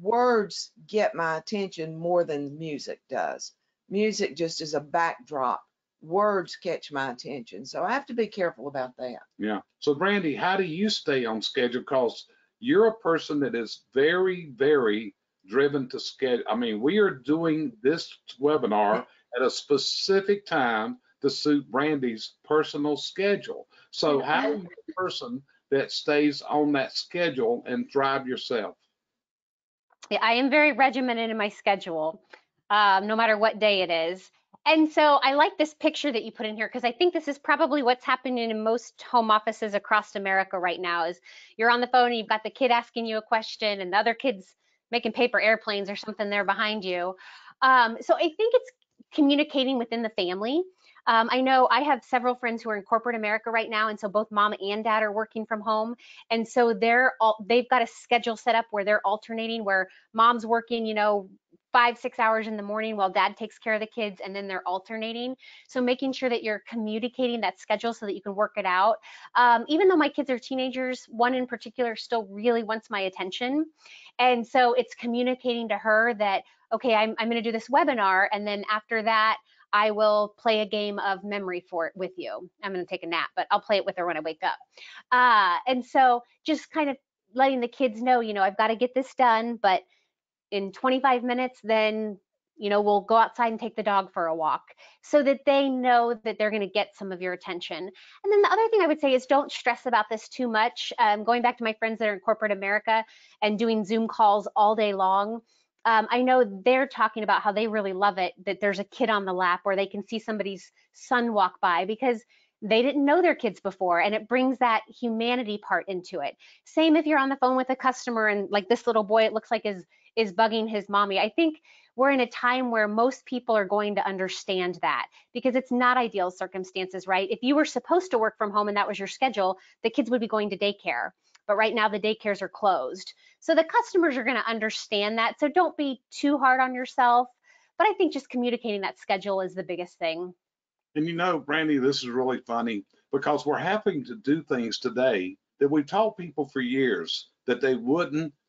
words get my attention more than music does. Music just is a backdrop. Words catch my attention. So I have to be careful about that. Yeah. So, Brandy, how do you stay on schedule? Because you're a person that is very, very driven to schedule. I mean, we are doing this webinar at a specific time to suit Brandy's personal schedule. So, how are you a person that stays on that schedule and drive yourself? Yeah, I am very regimented in my schedule, no matter what day it is. And so I like this picture that you put in here, because I think this is probably what's happening in most home offices across America right now. Is you're on the phone and you've got the kid asking you a question and the other kid's making paper airplanes or something there behind you. So I think it's communicating within the family. I know I have several friends who are in corporate America right now, and so both mom and dad are working from home, and so they've got a schedule set up where they're alternating, where mom's working, 5-6 hours in the morning while dad takes care of the kids, and then they're alternating. So making sure that you're communicating that schedule so that you can work it out. Even though my kids are teenagers, one in particular still really wants my attention, and so it's communicating to her that, okay, I'm going to do this webinar, and then after that I will play a game of memory fort with you. I'm going to take a nap, but I'll play it with her when I wake up. And so just kind of letting the kids know, I've got to get this done, but in 25 minutes, then, we'll go outside and take the dog for a walk, so that they know that they're going to get some of your attention. And then the other thing I would say is don't stress about this too much. Going back to my friends that are in corporate America and doing Zoom calls all day long, I know they're talking about how they really love it that there's a kid on the lap, where they can see somebody's son walk by, because they didn't know their kids before, and it brings that humanity part into it. Same if you're on the phone with a customer and, like, this little boy, it looks like is bugging his mommy. I think we're in a time where most people are going to understand that, because it's not ideal circumstances, right? If you were supposed to work from home and that was your schedule, the kids would be going to daycare. But right now the daycares are closed. So the customers are going to understand that. So don't be too hard on yourself. But I think just communicating that schedule is the biggest thing. And Brandy, this is really funny, because we're having to do things today that we've taught people for years that they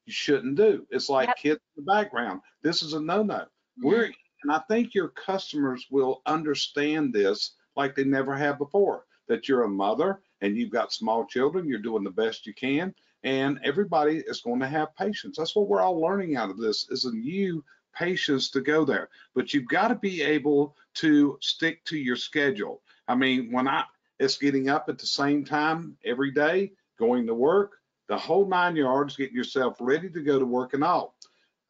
you shouldn't do. It's like kids in the background. This is a no-no. And I think your customers will understand this like they never have before, that you're a mother and you've got small children, you're doing the best you can, and everybody is going to have patience. That's what we're all learning out of this, is a new patience to go there. But you've got to be able to stick to your schedule. I mean, it's getting up at the same time every day, going to work, the whole 9 yards, getting yourself ready to go to work and all.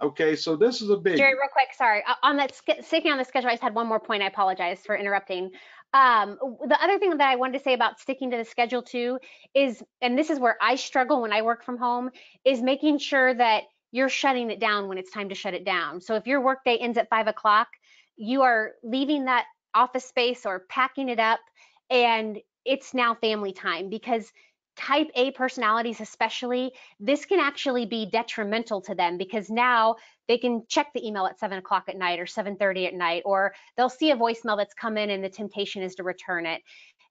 Okay, so this is a big. Jerry, real quick, sorry. On that, sticking on the schedule, I just had one more point. I apologize for interrupting. The other thing that I wanted to say about sticking to the schedule too is, and this is where I struggle when I work from home, is making sure that you're shutting it down when it's time to shut it down. So if your workday ends at 5 o'clock, you are leaving that office space or packing it up, and it's now family time, because type A personalities especially, this can actually be detrimental to them, because now they can check the email at 7 o'clock at night or 7:30 at night, or they'll see a voicemail that's come in and the temptation is to return it.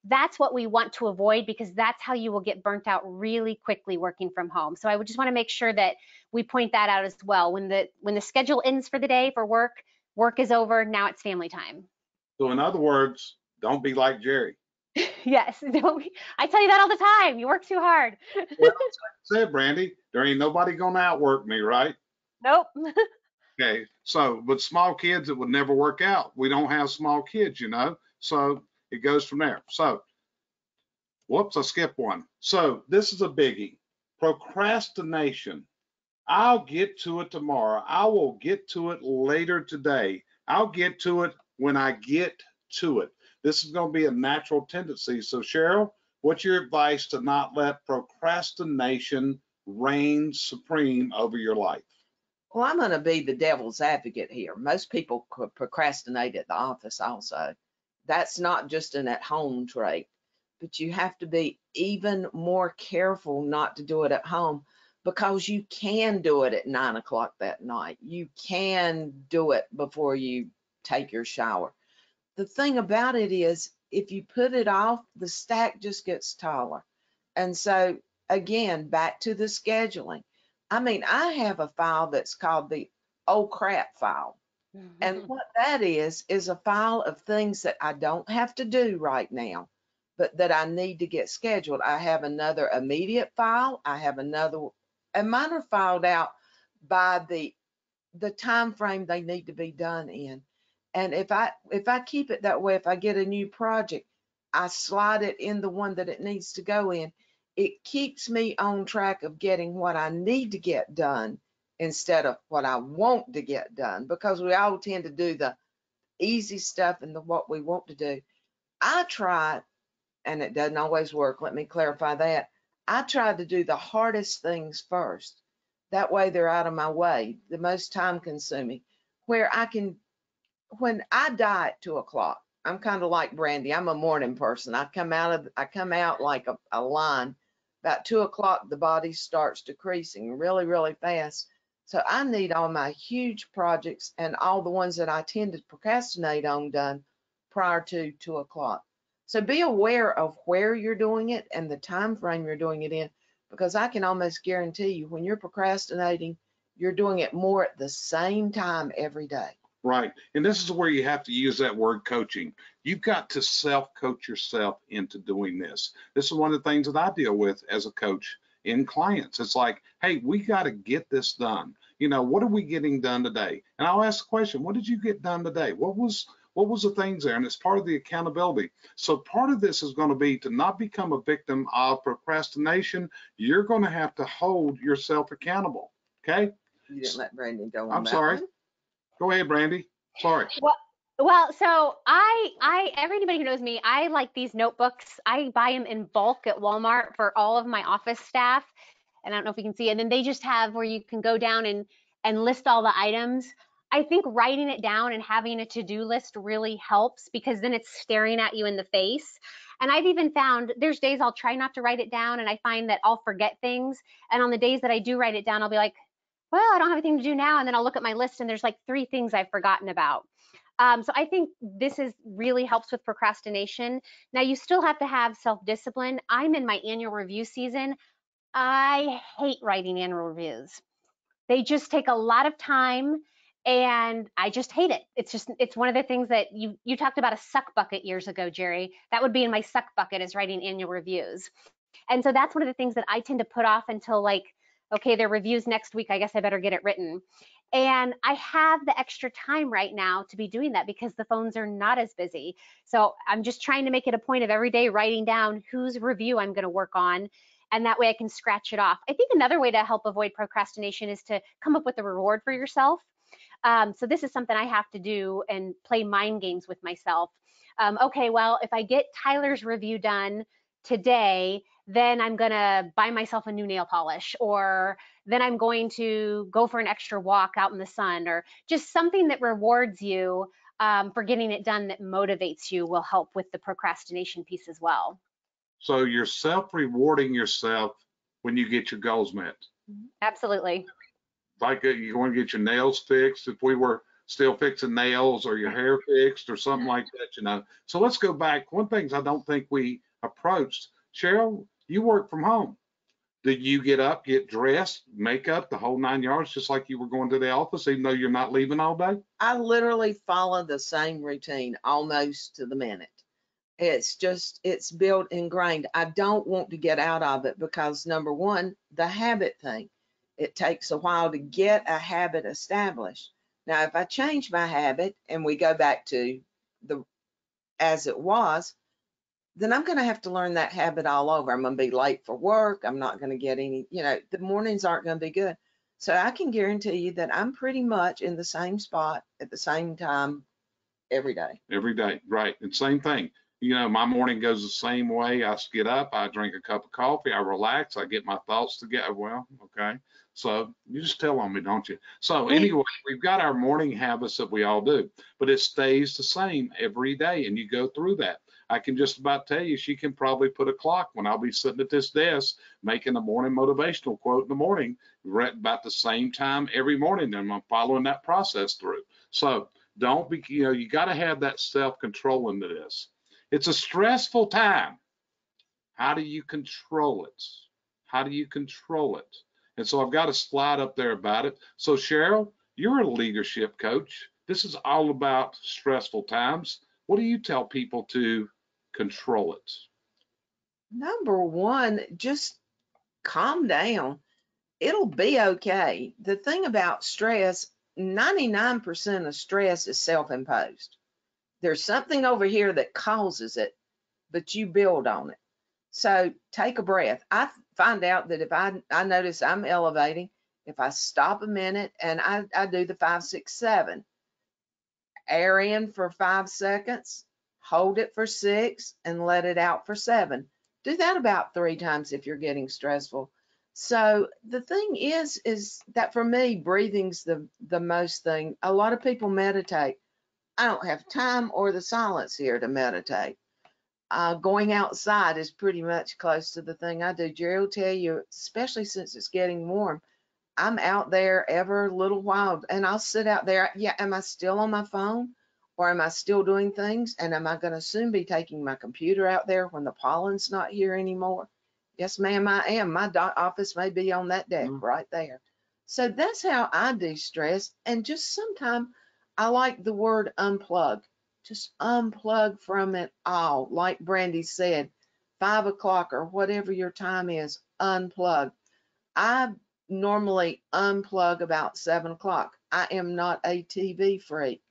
That's what we want to avoid, because that's how you will get burnt out really quickly working from home. So I would just want to make sure that we point that out as well. When the schedule ends for the day for work is over, now it's family time. So in other words, don't be like Jerry. Yes, I tell you that all the time. You work too hard. Well, said Brandy, there ain't nobody gonna outwork me, right? Nope. Okay, so with small kids, it would never work out. We don't have small kids, so it goes from there. So, whoops, I skipped one. So this is a biggie. Procrastination. I'll get to it tomorrow. I will get to it later today. I'll get to it when I get to it. This is going to be a natural tendency. So, Cheryl, what's your advice to not let procrastination reign supreme over your life? Well, I'm going to be the devil's advocate here. Most people procrastinate at the office also. That's not just an at-home trait, but you have to be even more careful not to do it at home, because you can do it at 9 o'clock that night. You can do it before you take your shower. The thing about it is, if you put it off, the stack just gets taller. And so, again, back to the scheduling. I mean, I have a file that's called the oh crap file. And what that is a file of things that I don't have to do right now, but that I need to get scheduled. I have another immediate file. I have another, and mine are filed out by the time frame they need to be done in. And if I keep it that way, if I get a new project, I slide it in the one that it needs to go in. It keeps me on track of getting what I need to get done instead of what I want to get done, because we all tend to do the easy stuff and what we want to do. I try, and it doesn't always work. Let me clarify that. I try to do the hardest things first. That way they're out of my way, the most time consuming, where I can, when I die at 2 o'clock, I'm kind of like Brandy. I'm a morning person. I come out like a line. About 2 o'clock, the body starts decreasing really, really fast. So I need all my huge projects and all the ones that I tend to procrastinate on done prior to 2 o'clock. So be aware of where you're doing it and the time frame you're doing it in, because I can almost guarantee you when you're procrastinating, you're doing it more at the same time every day. Right. And this is where you have to use that word coaching. You've got to self-coach yourself into doing this. This is one of the things that I deal with as a coach in clients. It's like, hey, we got to get this done. What are we getting done today? And I'll ask the question, what did you get done today? What was the things there? And it's part of the accountability. So part of this is going to be to not become a victim of procrastination. You're going to have to hold yourself accountable. Okay? You didn't let Brandon go on I'm that sorry. one. Go ahead, Brandy. Sorry. Well, so everybody who knows me, I like these notebooks. I buy them in bulk at Walmart for all of my office staff. And I don't know if you can see it. And then they just have where you can go down and list all the items. I think writing it down and having a to-do list really helps, because then it's staring at you in the face. And I've even found there's days I'll try not to write it down, and I find that I'll forget things. And on the days that I do write it down, I'll be like, well, I don't have anything to do now. And then I'll look at my list and there's like 3 things I've forgotten about. So I think this really helps with procrastination. Now, you still have to have self-discipline. I'm in my annual review season. I hate writing annual reviews. They just take a lot of time, and I just hate it. It's one of the things that you talked about a suck bucket years ago, Jerry. That would be in my suck bucket, is writing annual reviews. And so that's one of the things that I tend to put off until, like, okay, there are reviews next week, I guess I better get it written. And I have the extra time right now to be doing that because the phones are not as busy. So I'm just trying to make it a point of every day writing down whose review I'm going to work on. And that way I can scratch it off. I think another way to help avoid procrastination is to come up with a reward for yourself. So this is something I have to do and play mind games with myself. Okay, well, if I get Tyler's review done today, then I'm going to buy myself a new nail polish, or then I'm going to go for an extra walk out in the sun, or just something that rewards you for getting it done, that motivates you, will help with the procrastination piece as well. So you're self-rewarding yourself when you get your goals met. Absolutely. Like you want to get your nails fixed, if we were still fixing nails, or your hair fixed or something like that, So let's go back. One thing I don't think we approached, Cheryl, you work from home. Did you get up, get dressed, makeup, the whole 9 yards, just like you were going to the office, even though you're not leaving all day? I literally follow the same routine almost to the minute. It's built ingrained. I don't want to get out of it because number one, the habit thing. It takes a while to get a habit established. Now, if I change my habit and we go back to the as it was, then I'm going to have to learn that habit all over. I'm going to be late for work. I'm not going to get any, the mornings aren't going to be good. So I can guarantee you that I'm pretty much in the same spot at the same time every day. Every day, right? And same thing. My morning goes the same way. I get up, I drink a cup of coffee, I relax, I get my thoughts together. Well, okay. So you just tell on me, don't you? So anyway, we've got our morning habits that we all do, but it stays the same every day, and you go through that. I can just about tell you, she can probably put a clock when I'll be sitting at this desk making a morning motivational quote in the morning, right about the same time every morning, and I'm following that process through. So don't be, you got to have that self-control into this. It's a stressful time. How do you control it? How do you control it? And so I've got a slide up there about it. So Cheryl, you're a leadership coach. This is all about stressful times. What do you tell people to control it? Number one, just calm down. It'll be okay. The thing about stress, 99% of stress is self-imposed. There's something over here that causes it, but you build on it. So take a breath. I find out that if I notice I'm elevating, if I stop a minute and I do the 5, 6, 7, air in for 5 seconds, hold it for 6, and let it out for 7. Do that about 3 times if you're getting stressful. So the thing is that for me, breathing's the most thing. A lot of people meditate. I don't have time or the silence here to meditate. Going outside is pretty much close to the thing I do. Jerry will tell you, especially since it's getting warm, I'm out there every little while and I'll sit out there. Yeah, am I still on my phone or am I still doing things? And am I going to soon be taking my computer out there when the pollen's not here anymore? Yes, ma'am, I am. My office may be on that deck right there. So that's how I de-stress. And just sometimes I like the word unplug. Just unplug from it all. Like Brandy said, 5 o'clock or whatever your time is, unplug. I normally unplug about 7 o'clock. I am not a TV freak,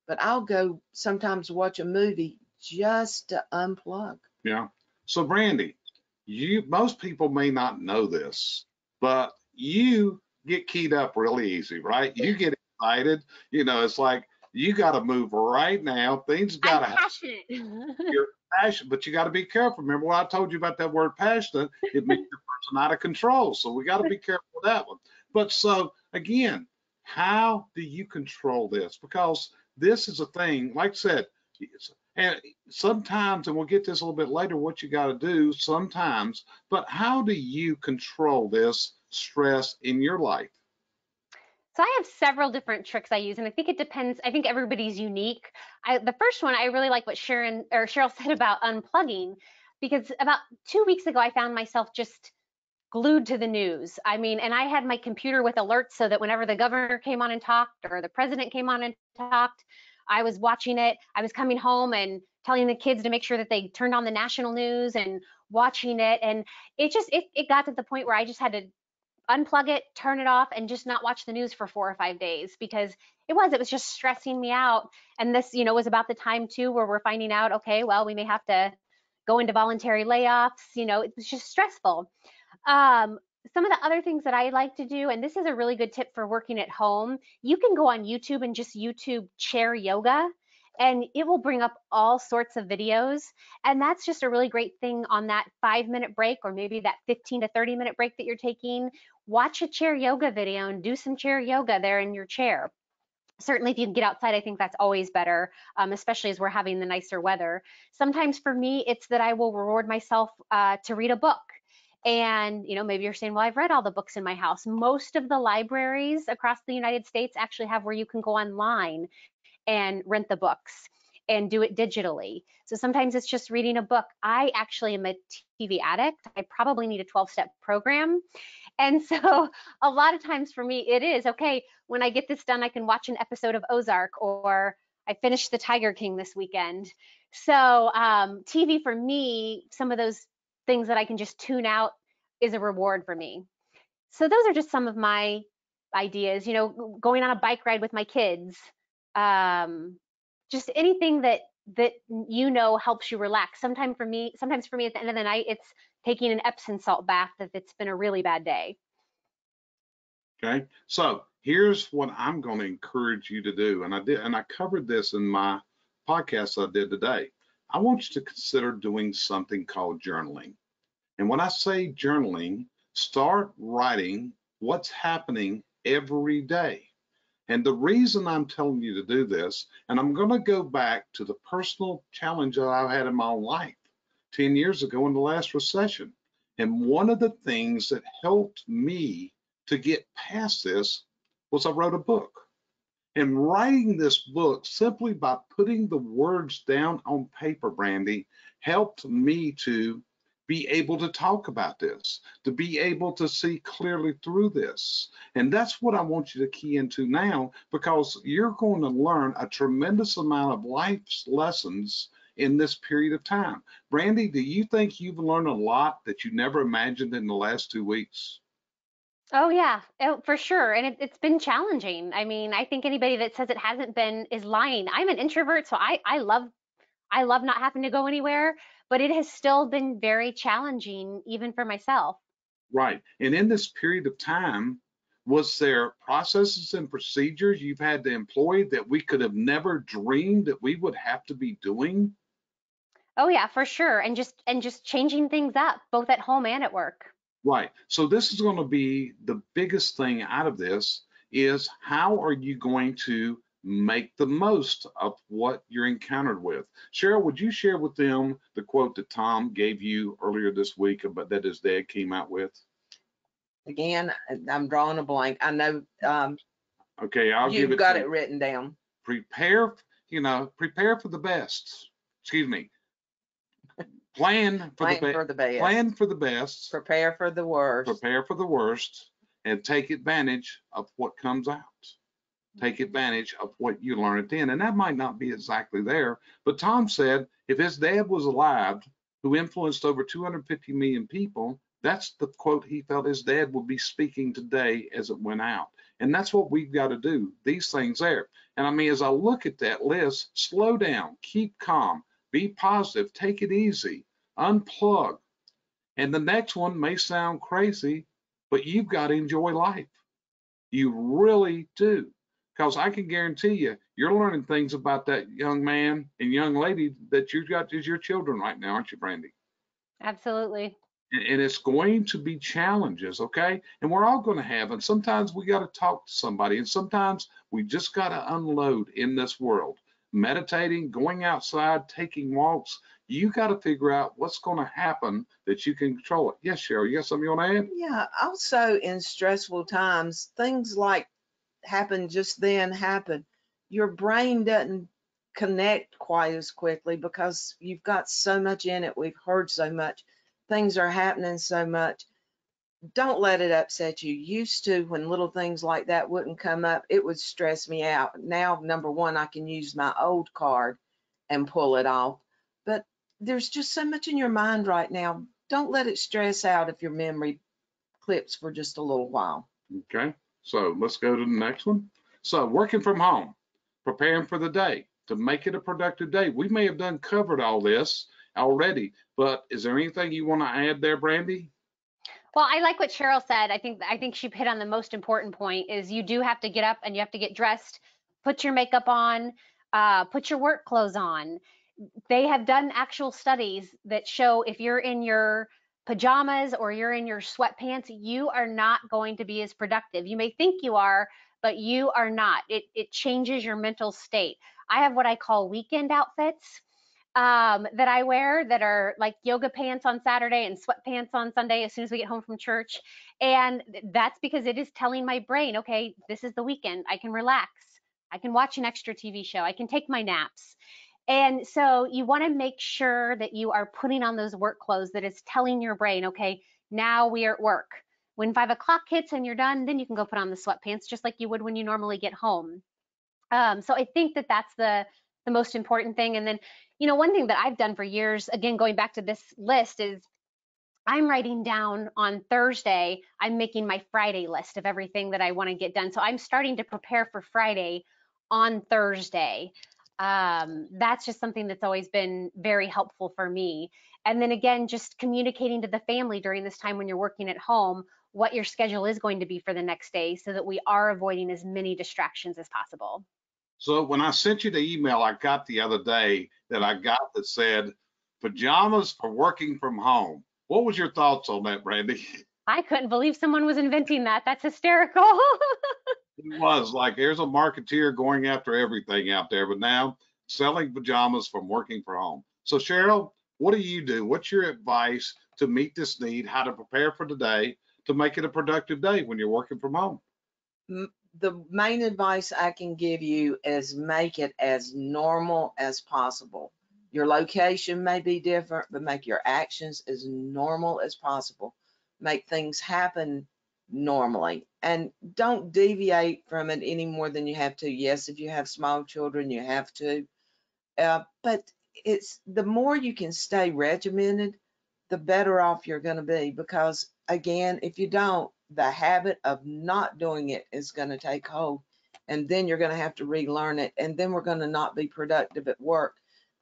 but I'll go sometimes watch a movie just to unplug. Yeah. So Brandy, most people may not know this, but you get keyed up really easy, right? You get excited. It's like you got to move right now. Things got to happen. You're passionate, but you got to be careful. Remember what I told you about that word passionate? It means the person out of control. So we got to be careful with that one. But so again, how do you control this? Because this is a thing, like I said, and sometimes, and we'll get this a little bit later, what you got to do sometimes, but how do you control this stress in your life? So I have several different tricks I use, and I think it depends. I think everybody's unique. The first one, I really like what Cheryl said about unplugging, because about 2 weeks ago, I found myself just glued to the news. I mean, and I had my computer with alerts so that whenever the governor came on and talked or the president came on and talked, I was watching it. I was coming home and telling the kids to make sure that they turned on the national news and watching it. And it got to the point where I just had to unplug it, turn it off, and just not watch the news for 4 or 5 days, because it was just stressing me out. And this, was about the time too where we're finding out, okay, well, we may have to go into voluntary layoffs. It was just stressful. Some of the other things that I like to do, and this is a really good tip for working at home, you can go on YouTube and just YouTube chair yoga, and it will bring up all sorts of videos. And that's just a really great thing on that 5-minute break, or maybe that 15 to 30-minute break that you're taking. Watch a chair yoga video and do some chair yoga there in your chair. Certainly, if you can get outside, I think that's always better, especially as we're having the nicer weather. Sometimes for me, it's that I will reward myself to read a book. And, maybe you're saying, well, I've read all the books in my house. Most of the libraries across the United States actually have where you can go online and rent the books and do it digitally. So sometimes it's just reading a book. I actually am a TV addict. I probably need a 12-step program. And so a lot of times for me, it is, okay, when I get this done, I can watch an episode of Ozark, or I finished The Tiger King this weekend. So TV for me, some of those things that I can just tune out is a reward for me. So those are just some of my ideas, going on a bike ride with my kids, um, just anything that helps you relax. Sometimes for me at the end of the night, it's taking an Epsom salt bath if it's been a really bad day. Okay, so here's what I'm going to encourage you to do, and I covered this in my podcast I did today. I want you to consider doing something called journaling. And when I say journaling, start writing what's happening every day. And the reason I'm telling you to do this, and I'm going to go back to the personal challenge that I had in my own life 10 years ago in the last recession. And one of the things that helped me to get past this was I wrote a book. And writing this book, simply by putting the words down on paper, Brandy, helped me to be able to talk about this, to be able to see clearly through this. And that's what I want you to key into now, because you're going to learn a tremendous amount of life's lessons in this period of time. Brandy, do you think you've learned a lot that you never imagined in the last 2 weeks? Oh yeah, for sure. And it's been challenging. I mean, I think anybody that says it hasn't been is lying. I'm an introvert, so I love not having to go anywhere, but it has still been very challenging even for myself. Right. And in this period of time, was there processes and procedures you've had to employ that we could have never dreamed that we would have to be doing? Oh yeah, for sure. And just changing things up both at home and at work. Right. So this is going to be the biggest thing out of this is how are you going to make the most of what you're encountered with? Cheryl, would you share with them the quote that Tom gave you earlier this week about that his dad came out with? Again, I'm drawing a blank. I know Okay, I'll give you've it got to it you. written down. Prepare for the best. Excuse me. Plan for Plan for the best. Plan for the best. Prepare for the worst. Prepare for the worst, and take advantage of what comes out. Take advantage of what you learn at the end. And that might not be exactly there, but Tom said if his dad was alive, who influenced over 250 million people, that's the quote he felt his dad would be speaking today as it went out. And that's what we've got to do, these things there. And I mean, as I look at that list, slow down, keep calm, be positive, take it easy, unplug. And the next one may sound crazy, but you've got to enjoy life. You really do. Because I can guarantee you, you're learning things about that young man and young lady that you've got as your children right now, aren't you, Brandy? Absolutely. And it's going to be challenges, okay? And we're all going to have, and sometimes we got to talk to somebody, and sometimes we just got to unload in this world. Meditating, going outside, taking walks, you got to figure out what's going to happen that you can control it. Yes, Cheryl, you got something you want to add? Yeah. Also, in stressful times, things like happen. Your brain doesn't connect quite as quickly because you've got so much in it. We've heard so much. Things are happening so much. Don't let it upset you. Used to, when little things like that wouldn't come up, it would stress me out. Now, number one, I can use my old card and pull it off. But there's just so much in your mind right now. Don't let it stress out if your memory clips for just a little while. Okay, so let's go to the next one. So working from home, preparing for the day to make it a productive day. We may have covered all this already, but is there anything you want to add there, Brandy? Well, I like what Cheryl said. I think she hit on the most important point is you do have to get up and you have to get dressed, put your makeup on, put your work clothes on. They have done actual studies that show if you're in your pajamas or you're in your sweatpants, you are not going to be as productive. You may think you are, but you are not. It changes your mental state. I have what I call weekend outfits that I wear that are like yoga pants on Saturday and sweatpants on Sunday as soon as we get home from church. And that's because it is telling my brain, okay, this is the weekend. I can relax. I can watch an extra TV show. I can take my naps. And so you want to make sure that you are putting on those work clothes that is telling your brain, okay, now we are at work. When 5 o'clock hits and you're done, then you can go put on the sweatpants just like you would when you normally get home. So I think that that's the most important thing. And then You know, one thing that I've done for years, again, going back to this list, is I'm writing down on Thursday, I'm making my Friday list of everything that I want to get done. So I'm starting to prepare for Friday on Thursday. That's just something that's always been very helpful for me. And then again, just communicating to the family during this time when you're working at home what your schedule is going to be for the next day so that we are avoiding as many distractions as possible. So when I sent you the email I got the other day that said pajamas for working from home, what was your thoughts on that, Brandy? I couldn't believe someone was inventing that. That's hysterical. It was like there's a marketeer going after everything out there, but now selling pajamas from working from home. So Cheryl, what do you do? What's your advice to meet this need? How to prepare for the day to make it a productive day when you're working from home? The main advice I can give you is make it as normal as possible. Your location may be different, but make your actions as normal as possible. Make things happen normally and don't deviate from it any more than you have to. Yes, if you have small children, you have to. But it's the more you can stay regimented, the better off you're going to be. Because again, if you don't, the habit of not doing it is going to take hold. And then you're going to have to relearn it. And then we're going to not be productive at work.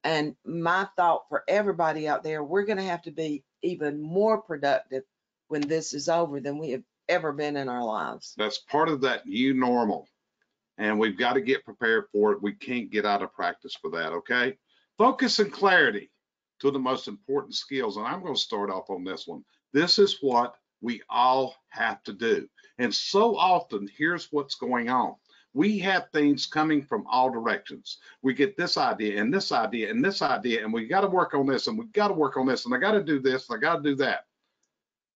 And my thought for everybody out there, we're going to have to be even more productive when this is over than we have ever been in our lives. That's part of that new normal. And we've got to get prepared for it. We can't get out of practice for that, okay? Focus and clarity, two of the most important skills. And I'm going to start off on this one. This is what we all have to do. And so often, here's what's going on. We have things coming from all directions. We get this idea and this idea and this idea, and we got to work on this and we've got to work on this and I got to do this and I got to do that.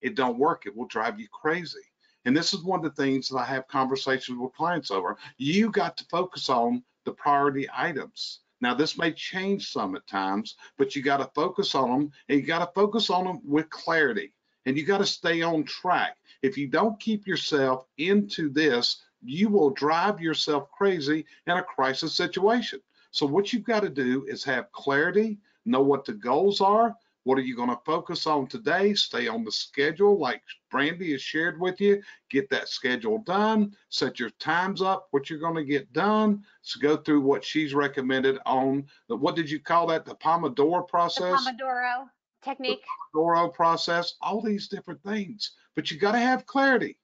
It don't work. It will drive you crazy. And this is one of the things that I have conversations with clients over. You got to focus on the priority items. Now, this may change some at times, but you got to focus on them, and you got to focus on them with clarity, and you got to stay on track. If you don't keep yourself into this, you will drive yourself crazy in a crisis situation. So what you've got to do is have clarity, know what the goals are. What are you going to focus on today? Stay on the schedule like Brandy has shared with you. Get that schedule done. Set your times up, what you're going to get done. So go through what she's recommended on the, what did you call that? The Pomodoro process? The Pomodoro technique. The Pomodoro process, all these different things. But you got to have clarity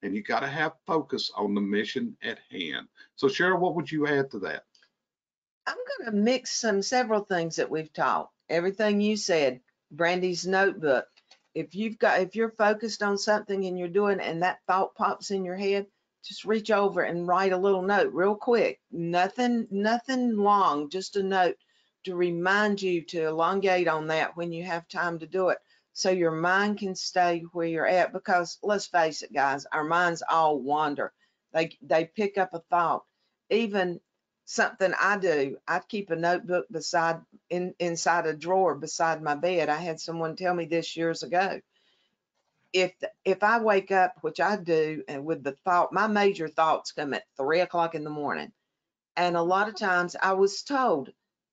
and you got to have focus on the mission at hand. So Cheryl, what would you add to that? I'm going to mix several things that we've taught. Everything you said, Brandy's notebook. If you're focused on something and you're doing, and that thought pops in your head, just reach over and write a little note real quick. Nothing long, just a note to remind you to elongate on that when you have time to do it, so your mind can stay where you're at. Because let's face it, guys, our minds all wander. They pick up a thought. Even something I do, I keep a notebook inside a drawer beside my bed. I had someone tell me this years ago. If I wake up, which I do, and with the thought, my major thoughts come at 3 o'clock in the morning. And a lot of times I was told,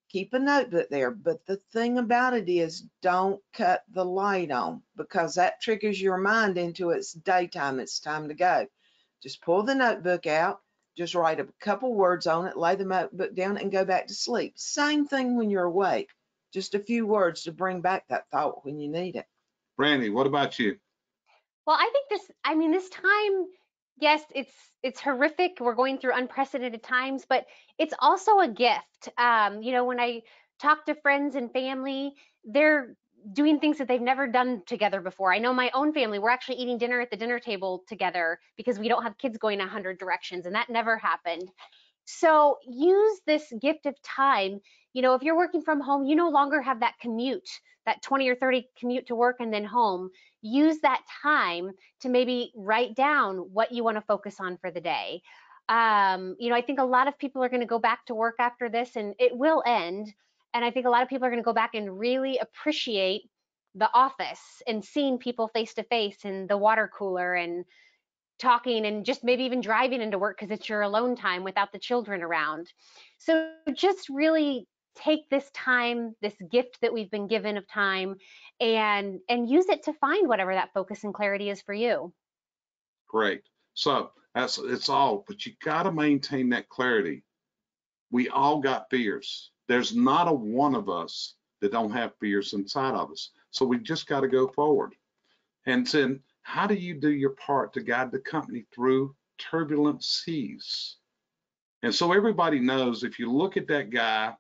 keep a notebook there. But the thing about it is, don't cut the light on, because that triggers your mind into it's daytime, it's time to go. Just pull the notebook out. Just write a couple words on it, lay the notebook down, and go back to sleep. Same thing when you're awake. Just a few words to bring back that thought when you need it. Brandy, what about you? Well, I think this time, yes, it's horrific. We're going through unprecedented times, but it's also a gift. You know, when I talk to friends and family, they're doing things that they've never done together before. I know my own family, we're actually eating dinner at the dinner table together because we don't have kids going 100 directions, and that never happened. So use this gift of time. You know, if you're working from home, you no longer have that commute, that 20 or 30 commute to work and then home. Use that time to maybe write down what you want to focus on for the day. You know, I think a lot of people are going to go back to work after this, and it will end. And I think a lot of people are going to go back and really appreciate the office and seeing people face to face in the water cooler and talking and just maybe even driving into work because it's your alone time without the children around. So just really take this time, this gift that we've been given of time, and use it to find whatever that focus and clarity is for you. Great. So it's all, but you got to maintain that clarity. We all got fears. There's not a one of us that don't have fears inside of us. So we just got to go forward. And then how do you do your part to guide the company through turbulent seas? And so everybody knows, if you look at that guy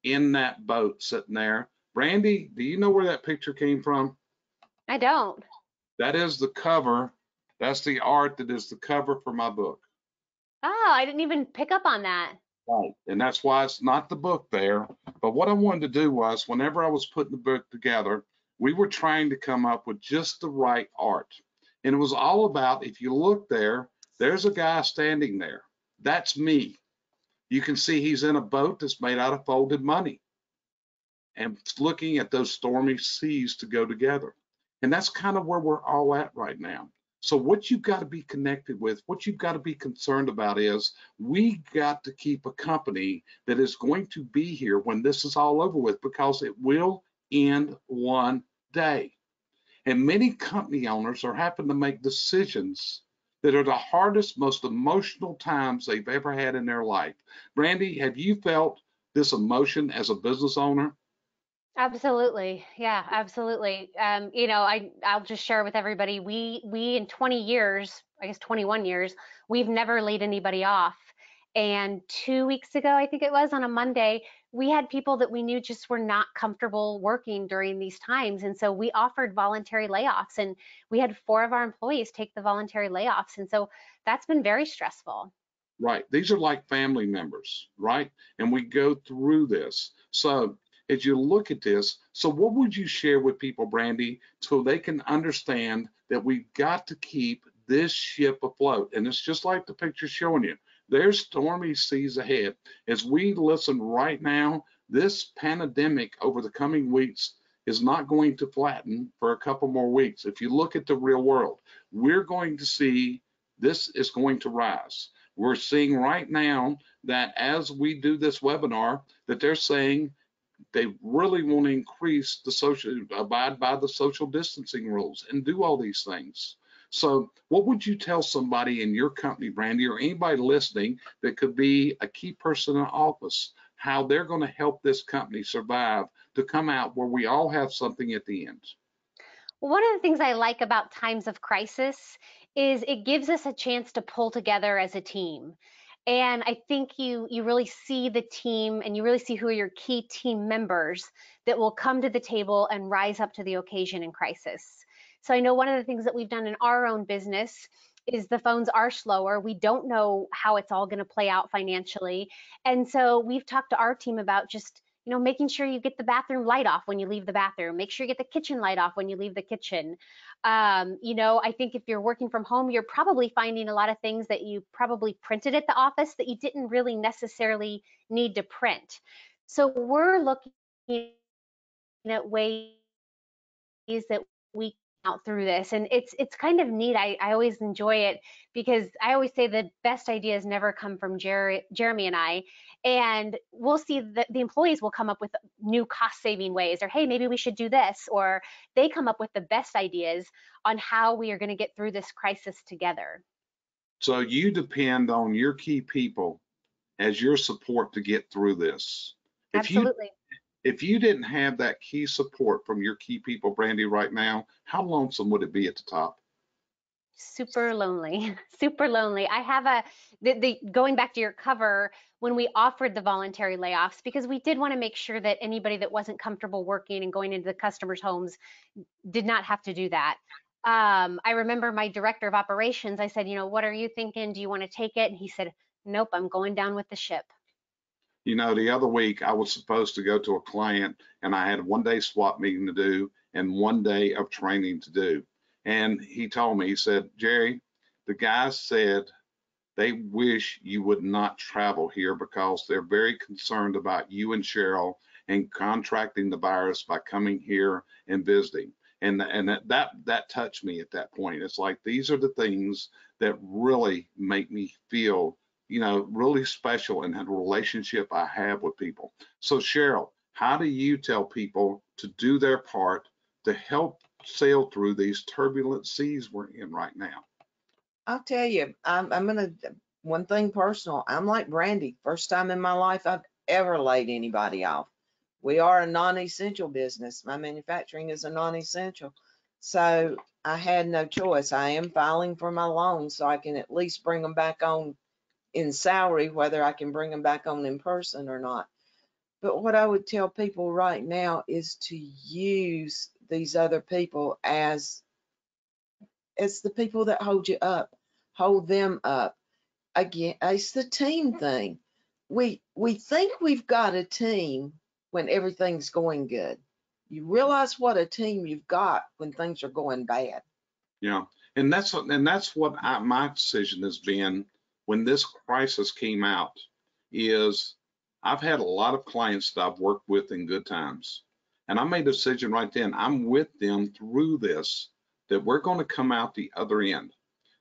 in that boat sitting there, Brandy, do you know where that picture came from? I don't. That is the cover. That's the art that is the cover for my book. Oh, I didn't even pick up on that. Right. And that's why it's not the book there. But what I wanted to do was, whenever I was putting the book together, we were trying to come up with just the right art. And it was all about, if you look there, there's a guy standing there. That's me. You can see he's in a boat that's made out of folded money and looking at those stormy seas to go together. And that's kind of where we're all at right now. So what you've got to be connected with, what you've got to be concerned about is, we got to keep a company that is going to be here when this is all over with, because it will end one day. And many company owners are having to make decisions that are the hardest, most emotional times they've ever had in their life. Brandy, have you felt this emotion as a business owner? Absolutely. Yeah, absolutely. I'll just share with everybody, we in 20 years, I guess 21 years, we've never laid anybody off. And 2 weeks ago, I think it was, on a Monday, we had people that we knew just were not comfortable working during these times. And so we offered voluntary layoffs, and we had 4 of our employees take the voluntary layoffs. And so that's been very stressful. Right. These are like family members, right? And we go through this. So as you look at this, so what would you share with people, Brandy, so they can understand that we've got to keep this ship afloat? And it's just like the picture showing you. There's stormy seas ahead. As we listen right now, this pandemic over the coming weeks is not going to flatten for a couple more weeks. If you look at the real world, we're going to see this is going to rise. We're seeing right now that as we do this webinar, that they're saying they really want to increase abide by the social distancing rules and do all these things. So what would you tell somebody in your company, Brandy, or anybody listening that could be a key person in office, how they're going to help this company survive to come out where we all have something at the end? Well, one of the things I like about times of crisis is it gives us a chance to pull together as a team. And I think you really see the team, and you really see who are your key team members that will come to the table and rise up to the occasion in crisis. So I know one of the things that we've done in our own business is the phones are slower. We don't know how it's all going to play out financially. And so we've talked to our team about just making sure you get the bathroom light off when you leave the bathroom. Make sure you get the kitchen light off when you leave the kitchen. I think if you're working from home, you're probably finding a lot of things that you probably printed at the office that you didn't really necessarily need to print. So we're looking at ways that we can out through this, and it's kind of neat. I always enjoy it, because I always say the best ideas never come from Jeremy and I, and we'll see that the employees will come up with new cost saving ways, or hey, maybe we should do this, or they come up with the best ideas on how we are going to get through this crisis together. So you depend on your key people as your support to get through this. Absolutely. If you didn't have that key support from your key people, Brandy, right now, how lonesome would it be at the top? Super lonely, super lonely. I have going back to your cover, when we offered the voluntary layoffs, because we did want to make sure that anybody that wasn't comfortable working and going into the customers' homes did not have to do that. I remember my director of operations, I said, what are you thinking? Do you want to take it? And he said, nope, I'm going down with the ship. The other week I was supposed to go to a client, and I had 1 day swap meeting to do and 1 day of training to do. And he told me, he said, Jerry, the guys said they wish you would not travel here because they're very concerned about you and Cheryl and contracting the virus by coming here and visiting. And that touched me at that point. It's like, these are the things that really make me feel really special in the relationship I have with people. So Cheryl, how do you tell people to do their part to help sail through these turbulent seas we're in right now? I'll tell you, I'm gonna, one thing personal, I'm like Brandy. First time in my life I've ever laid anybody off. We are a non-essential business. My manufacturing is a non-essential. So I had no choice. I am filing for my loan so I can at least bring them back on in salary, whether I can bring them back on in person or not. But what I would tell people right now is to use these other people as the people that hold you up, hold them up. Again, it's the team thing. We think we've got a team when everything's going good. You realize what a team you've got when things are going bad. Yeah, and that's what my decision has been when this crisis came out. Is I've had a lot of clients that I've worked with in good times, and I made a decision right then. I'm with them through this, that we're going to come out the other end.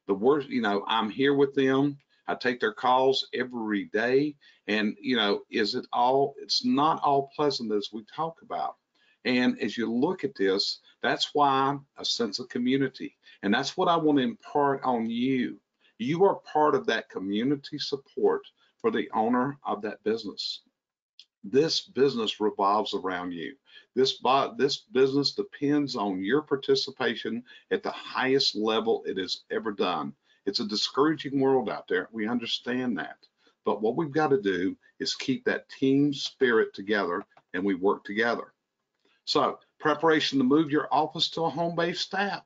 The worst, I'm here with them. I take their calls every day, and it's not all pleasant as we talk about. And as you look at this, that's why a sense of community. And that's what I want to impart on you. You are part of that community support for the owner of that business. This business revolves around you. This business depends on your participation at the highest level it has ever done. It's a discouraging world out there. We understand that. But what we've got to do is keep that team spirit together, and we work together. So, preparation to move your office to a home-based staff.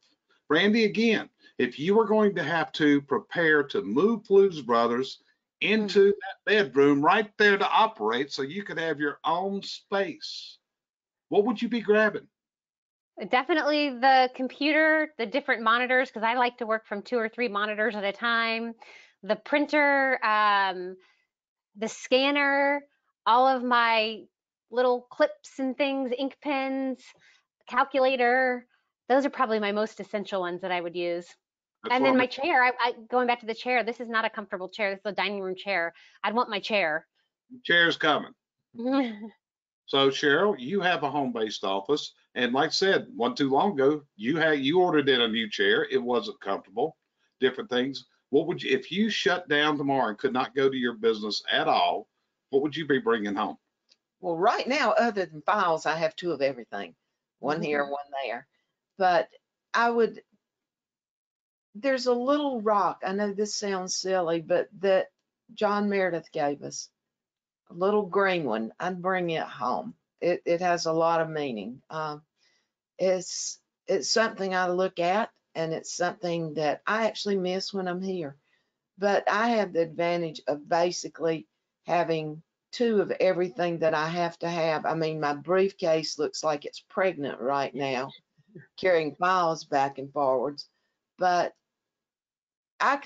Brandy, again, if you were going to have to prepare to move Blues Brothers into that bedroom right there to operate so you could have your own space, what would you be grabbing? Definitely the computer, the different monitors, because I like to work from 2 or 3 monitors at a time. The printer, the scanner, all of my little clips and things, ink pens, calculator. Those are probably my most essential ones that I would use. That's And what then I my mean. chair, going back to the chair, this is not a comfortable chair. This is a dining room chair. I'd want my chair. Chair's coming. So Cheryl, you have a home-based office, and like I said, one too long ago, you ordered in a new chair. It wasn't comfortable. Different things. What would you, if you shut down tomorrow and could not go to your business at all? What would you be bringing home? Well, right now, other than files, I have 2 of everything, one here, one there. But there's a little rock. I know this sounds silly, but that John Meredith gave us, a little green one. I'd bring it home. It has a lot of meaning. It's something I look at, and it's something that I actually miss when I'm here. But I have the advantage of basically having 2 of everything that I have to have. I mean, my briefcase looks like it's pregnant right now, carrying files back and forwards. But I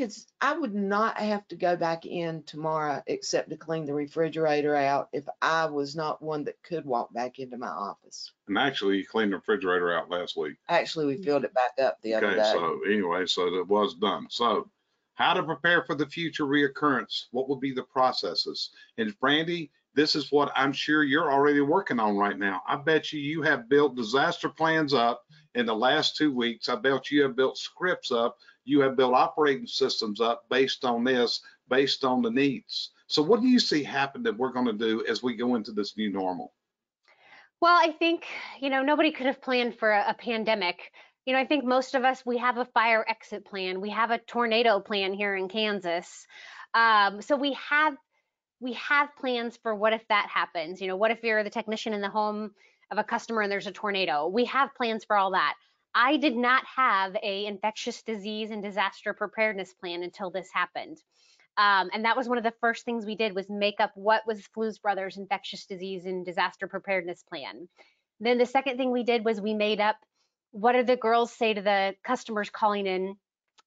would not have to go back in tomorrow except to clean the refrigerator out if I was not one that could walk back into my office. And actually, you cleaned the refrigerator out last week. Actually, we filled it back up the other Okay, day. so anyway, so it was done. So how to prepare for the future reoccurrence? What would be the processes? And Brandy, this is what I'm sure you're already working on right now. I bet you have built disaster plans up in the last 2 weeks. I bet you have built scripts up. You have built operating systems up based on this, based on the needs. So what do you see happen that we're going to do as we go into this new normal? Well, I think, nobody could have planned for a pandemic. I think most of us, we have a fire exit plan. We have a tornado plan here in Kansas. So we have plans for what if that happens. What if you're the technician in the home of a customer and there's a tornado? We have plans for all that. I did not have a infectious disease and disaster preparedness plan until this happened. And that was one of the first things we did, was make up what was Blues Brothers infectious disease and disaster preparedness plan. Then the second thing we did was we made up, what do the girls say to the customers calling in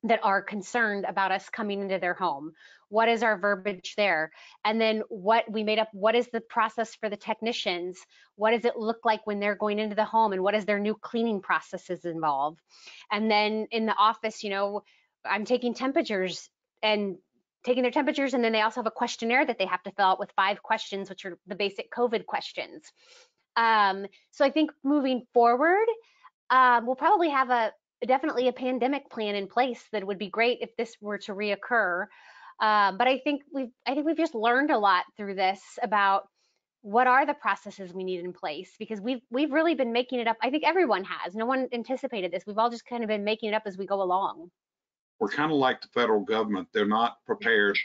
that are concerned about us coming into their home? What is our verbiage there? And then what we made up, what is the process for the technicians? What does it look like when they're going into the home, and what is their new cleaning processes involved? And then in the office, I'm taking temperatures, and taking their temperatures, and then they also have a questionnaire that they have to fill out with 5 questions, which are the basic COVID questions. So I think moving forward, we'll probably have definitely a pandemic plan in place that would be great if this were to reoccur. But I think we've just learned a lot through this about what are the processes we need in place, because we've really been making it up. I think everyone has. No one anticipated this. We've all just kind of been making it up as we go along. We're kind of like the federal government. They're not prepared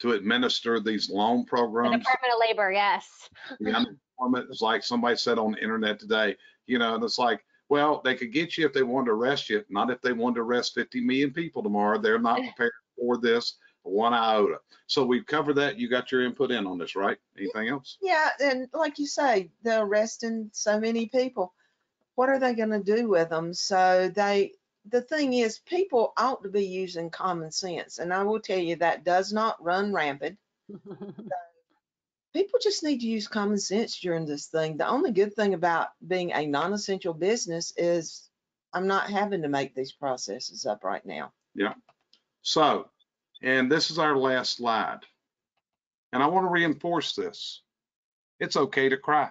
to administer these loan The programs. Department of Labor, yes. The unemployment is like somebody said on the internet today, and it's like, well, they could get you if they wanted to arrest you, not if they wanted to arrest 50 million people tomorrow. They're not prepared for this one iota. So we've covered that. You got your input in on this, right? Anything else? Yeah, and like you say, they're arresting so many people. What are they going to do with them? So the thing is, people ought to be using common sense, and I will tell you that does not run rampant. People just need to use common sense during this thing. The only good thing about being a non-essential business is I'm not having to make these processes up right now. Yeah. So, and this is our last slide. And I want to reinforce this. It's okay to cry.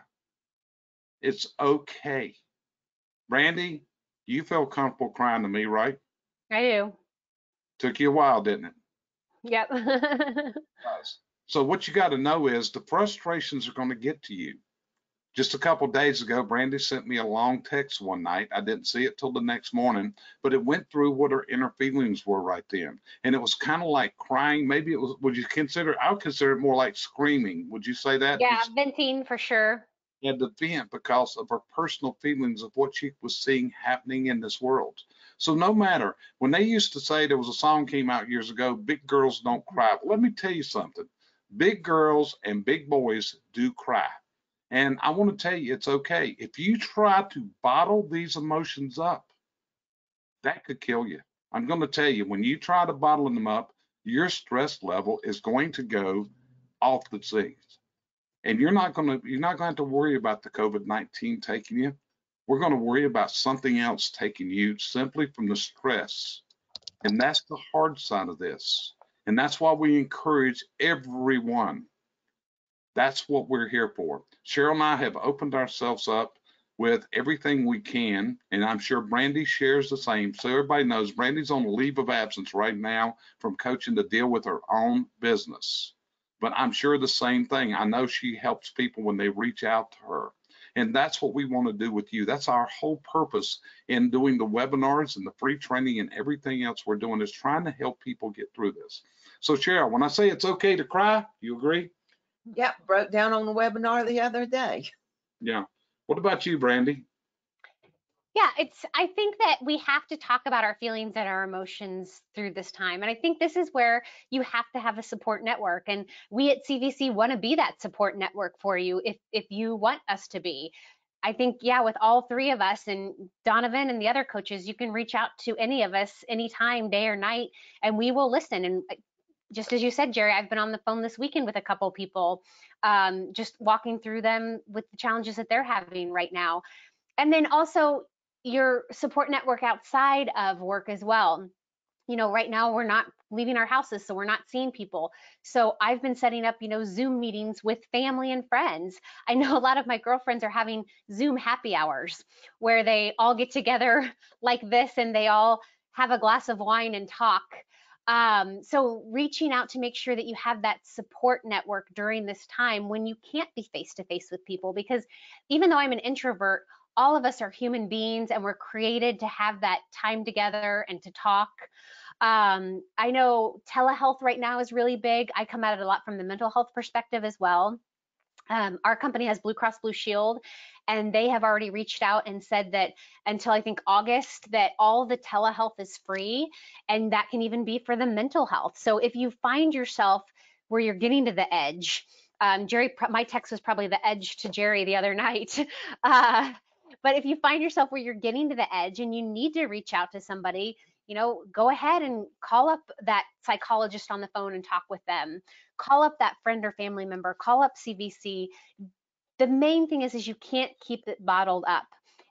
It's okay. Brandy, you feel comfortable crying to me, right? I do. Took you a while, didn't it? Yep. So what you got to know is the frustrations are going to get to you. Just a couple of days ago, Brandy sent me a long text one night. I didn't see it till the next morning, but it went through what her inner feelings were right then. And it was kind of like crying. Maybe it was, I would consider it more like screaming. Would you say that? Yeah, venting for sure. Had to vent because of her personal feelings of what she was seeing happening in this world. So no matter, when they used to say, there was a song came out years ago, big girls don't cry. But let me tell you something. Big girls and big boys do cry. And I want to tell you, it's okay. If you try to bottle these emotions up, that could kill you. I'm going to tell you, when you try to bottle them up, your stress level is going to go off the scenes. And you're not going to have to worry about the COVID-19 taking you. We're going to worry about something else taking you simply from the stress. And that's the hard side of this. And that's why we encourage everyone. That's what we're here for. Cheryl and I have opened ourselves up with everything we can, and I'm sure Brandy shares the same. So everybody knows Brandy's on a leave of absence right now from coaching to deal with her own business. But I'm sure the same thing. I know she helps people when they reach out to her. And that's what we want to do with you. That's our whole purpose in doing the webinars and the free training and everything else we're doing, is trying to help people get through this. So Cheryl, when I say it's okay to cry, you agree? Yep, broke down on the webinar the other day. Yeah. What about you, Brandy? Yeah, I think that we have to talk about our feelings and our emotions through this time. And I think this is where you have to have a support network. And we at CVC want to be that support network for you if you want us to be. I think, yeah, with all 3 of us and Donovan and the other coaches, you can reach out to any of us anytime, day or night, and we will listen. And just as you said, Jerry, I've been on the phone this weekend with a couple people, just walking through them with the challenges that they're having right now. And then also your support network outside of work as well. Right now we're not leaving our houses, so we're not seeing people. So I've been setting up, Zoom meetings with family and friends. I know a lot of my girlfriends are having Zoom happy hours where they all get together like this and they all have a glass of wine and talk. So reaching out to make sure that you have that support network during this time when you can't be face to face with people, because even though I'm an introvert, all of us are human beings and we're created to have that time together and to talk. I know telehealth right now is really big. I come at it a lot from the mental health perspective as well. Our company has Blue Cross Blue Shield, and they have already reached out and said that until I think August, that all the telehealth is free, and that can even be for the mental health. So if you find yourself where you're getting to the edge, Jerry, my text was probably the edge to Jerry the other night. But if you find yourself where you're getting to the edge and you need to reach out to somebody, go ahead and call up that psychologist on the phone and talk with them. Call up that friend or family member, call up CVC. The main thing is you can't keep it bottled up.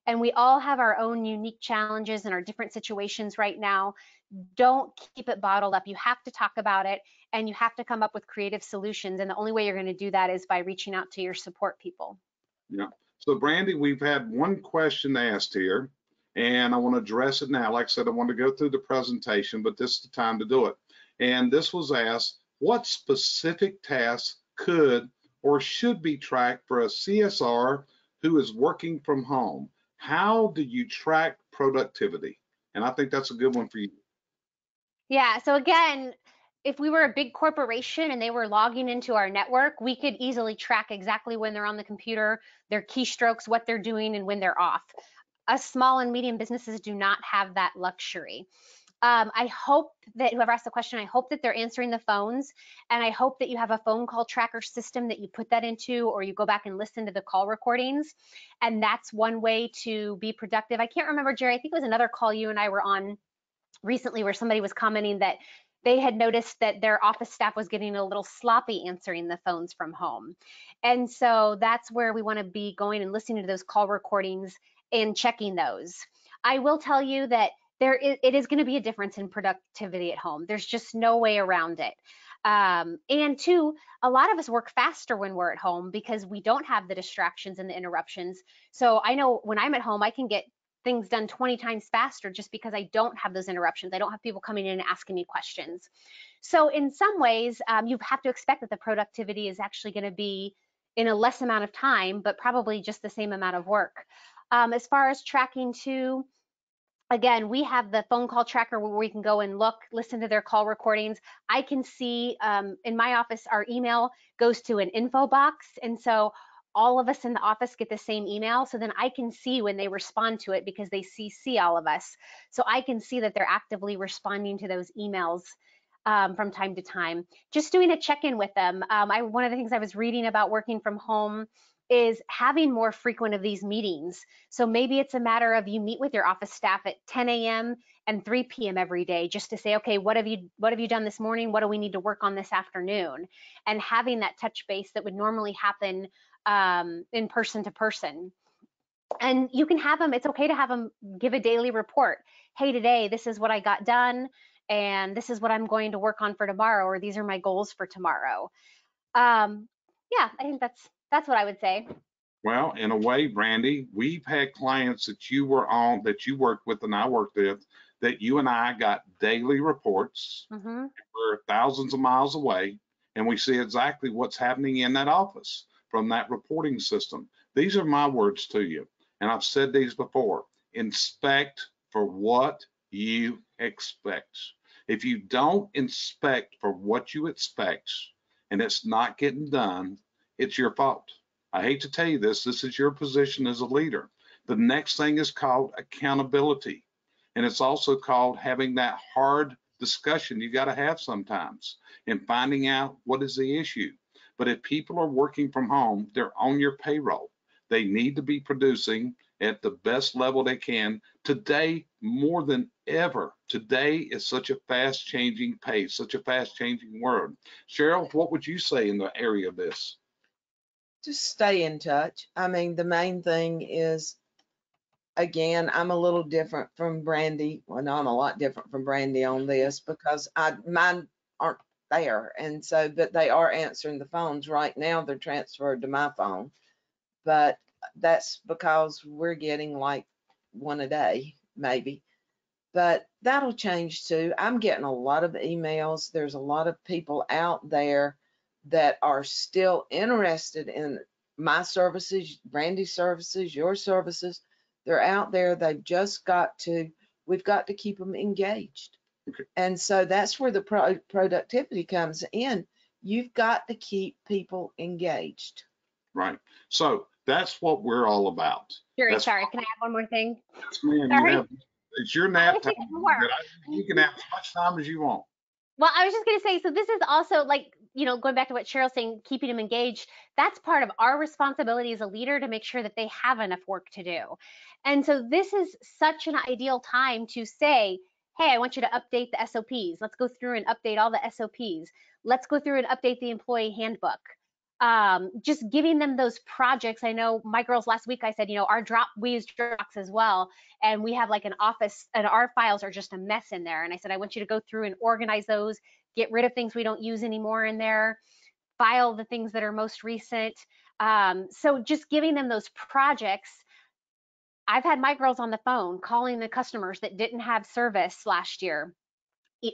And we all have our own unique challenges and our different situations right now. don't keep it bottled up. You have to talk about it, and you have to come up with creative solutions. And the only way you're going to do that is by reaching out to your support people. Yeah. So Brandy, we've had one question asked here, and I want to address it now. Like I said, I want to go through the presentation, but this is the time to do it. And this was asked, what specific tasks could or should be tracked for a CSR who is working from home? How do you track productivity? And I think that's a good one for you. Yeah, so again, if we were a big corporation and they were logging into our network, we could easily track exactly when they're on the computer, their keystrokes, what they're doing, and when they're off. Us small and medium businesses do not have that luxury. I hope that whoever asked the question, I hope that they're answering the phones, and I hope that you have a phone call tracker system that you put that into, or you go back and listen to the call recordings. And that's one way to be productive. I can't remember, Jerry, I think it was another call you and I were on recently where somebody was commenting that they had noticed that their office staff was getting a little sloppy answering the phones from home. And so that's where we want to be going and listening to those call recordings and checking those. I will tell you that it is going to be a difference in productivity at home. There's just no way around it. And two, a lot of us work faster when we're at home because we don't have the distractions and the interruptions. So I know when I'm at home, I can get things done 20 times faster just because I don't have those interruptions. I don't have people coming in and asking me questions. So in some ways, you have to expect that the productivity is actually going to be in a less amount of time, but probably just the same amount of work. As far as tracking too, again, we have the phone call tracker where we can go and look, listen to their call recordings. I can see in my office, our email goes to an info box. And so all of us in the office get the same email. So then I can see when they respond to it because they CC all of us. So I can see that they're actively responding to those emails from time to time. Just doing a check-in with them. One of the things I was reading about working from home is having more frequent of these meetings. So maybe it's a matter of you meet with your office staff at 10 a.m. and 3 p.m. every day just to say, okay, what have you done this morning? What do we need to work on this afternoon? And having that touch base that would normally happen in person to person. And you can have them, it's okay to have them give a daily report. Hey, today, this is what I got done, and this is what I'm going to work on for tomorrow, or these are my goals for tomorrow. Yeah, I think that's what I would say. Well, in a way, Brandy, we've had clients that you were on, that you worked with and I worked with, that you and I got daily reports. Mm-hmm. We're thousands of miles away, and we see exactly what's happening in that office from that reporting system. These are my words to you, and I've said these before. Inspect for what you expect. If you don't inspect for what you expect and it's not getting done, it's your fault. I hate to tell you this is your position as a leader. The next thing is called accountability. And it's also called having that hard discussion you got to have sometimes and finding out what is the issue. But if people are working from home, they're on your payroll. They need to be producing at the best level they can. Today, more than ever, today is such a fast changing pace, such a fast changing world. Cheryl, what would you say in the area of this? Just stay in touch. I mean, the main thing is, again, I'm a little different from Brandy. Well, no, I'm a lot different from Brandy on this because mine aren't there. And so, but they are answering the phones right now. They're transferred to my phone, but that's because we're getting like one a day, maybe. But that'll change too. I'm getting a lot of emails. There's a lot of people out there that are still interested in my services, Brandy's services, your services. They're out there. We've got to keep them engaged. Okay. And so that's where the productivity comes in. You've got to keep people engaged. Right. So that's what we're all about. Jerry, sorry, can I add one more thing? Yes, ma'am. Sorry. It's your nap time. More. You can have as much time as you want. Well, I was just going to say, so this is also like, going back to what Cheryl's saying, keeping them engaged, that's part of our responsibility as a leader to make sure that they have enough work to do. And so this is such an ideal time to say, hey, I want you to update the SOPs. Let's go through and update all the SOPs. Let's go through and update the employee handbook. just giving them those projects. I know my girls last week, I said, we use Dropbox as well. And we have like an office, and our files are just a mess in there. And I said, I want you to go through and organize those, get rid of things we don't use anymore in there, file the things that are most recent. So just giving them those projects. I've had my girls on the phone calling the customers that didn't have service last year.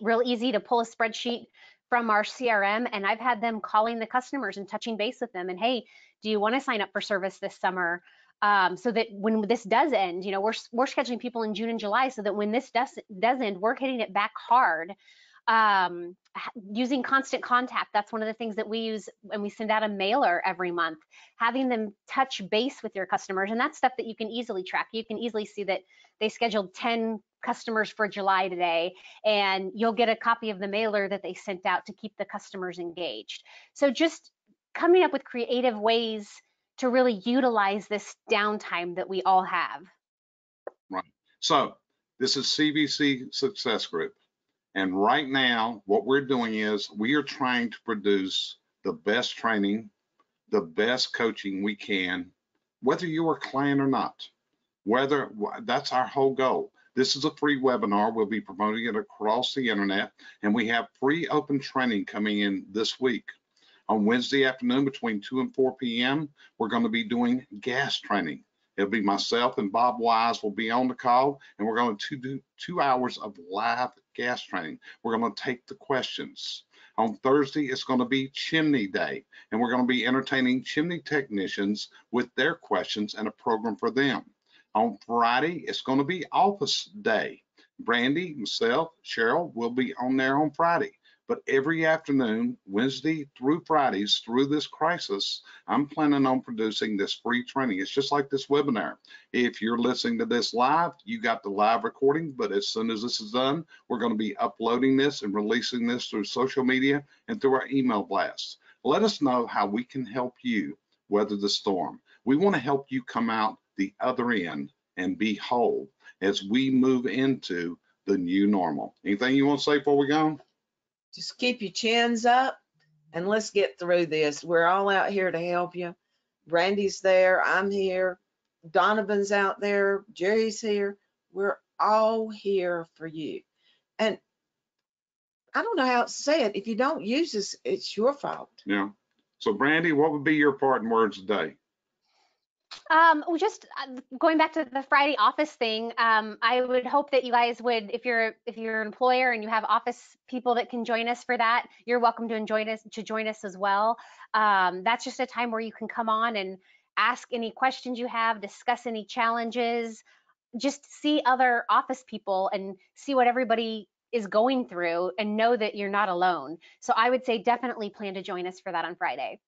Real easy to pull a spreadsheet from our CRM, and I've had them calling the customers and touching base with them, and hey, do you want to sign up for service this summer? So that when this does end, we're scheduling people in June and July, so that when this does end, we're hitting it back hard. Using constant contact, that's one of the things that we use, and we send out a mailer every month, having them touch base with your customers, and that's stuff that you can easily track. You can easily see that they scheduled 10 customers for July today, and you'll get a copy of the mailer that they sent out to keep the customers engaged. So just coming up with creative ways to really utilize this downtime that we all have. Right. So this is CVC Success Group. And right now, what we're doing is we are trying to produce the best training, the best coaching we can, whether you're a client or not. That's our whole goal. This is a free webinar. We'll be promoting it across the internet, and we have free open training coming in this week. On Wednesday afternoon between 2 and 4 p.m., we're going to be doing gas training. It'll be myself and Bob Wise will be on the call, and we're going to do 2 hours of live gas training. We're going to take the questions. On Thursday, it's going to be Chimney Day, and we're going to be entertaining chimney technicians with their questions and a program for them. On Friday, it's going to be Office Day. Brandy, myself, Cheryl will be on there on Friday. But every afternoon, Wednesday through Fridays, through this crisis, I'm planning on producing this free training. It's just like this webinar. If you're listening to this live, you got the live recording, but as soon as this is done, we're going to be uploading this and releasing this through social media and through our email blasts. Let us know how we can help you weather the storm. We want to help you come out the other end and be whole as we move into the new normal. Anything you want to say before we go? Just keep your chins up and let's get through this. We're all out here to help you. Brandy's there, I'm here, Donovan's out there, Jerry's here. We're all here for you. And I don't know how to say it. If you don't use this, it's your fault. Yeah. So Brandy, what would be your parting words today? Just going back to the Friday office thing, I would hope that you guys would, if you're an employer and you have office people that can join us for that, you're welcome to join us as well. That's just a time where you can come on and ask any questions you have, discuss any challenges, just see other office people and see what everybody is going through and know that you're not alone. So I would say definitely plan to join us for that on Friday.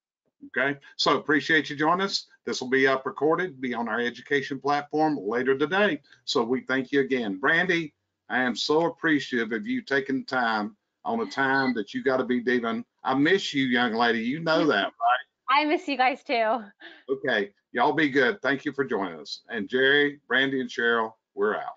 Okay, so appreciate you joining us. This will be up recorded, be on our education platform later today. So we thank you again. Brandy, I am so appreciative of you taking time on a time that you got to be leaving. I miss you, young lady. You know that, right? I miss you guys too. Okay, y'all be good. Thank you for joining us. And Jerry, Brandy, and Cheryl, we're out.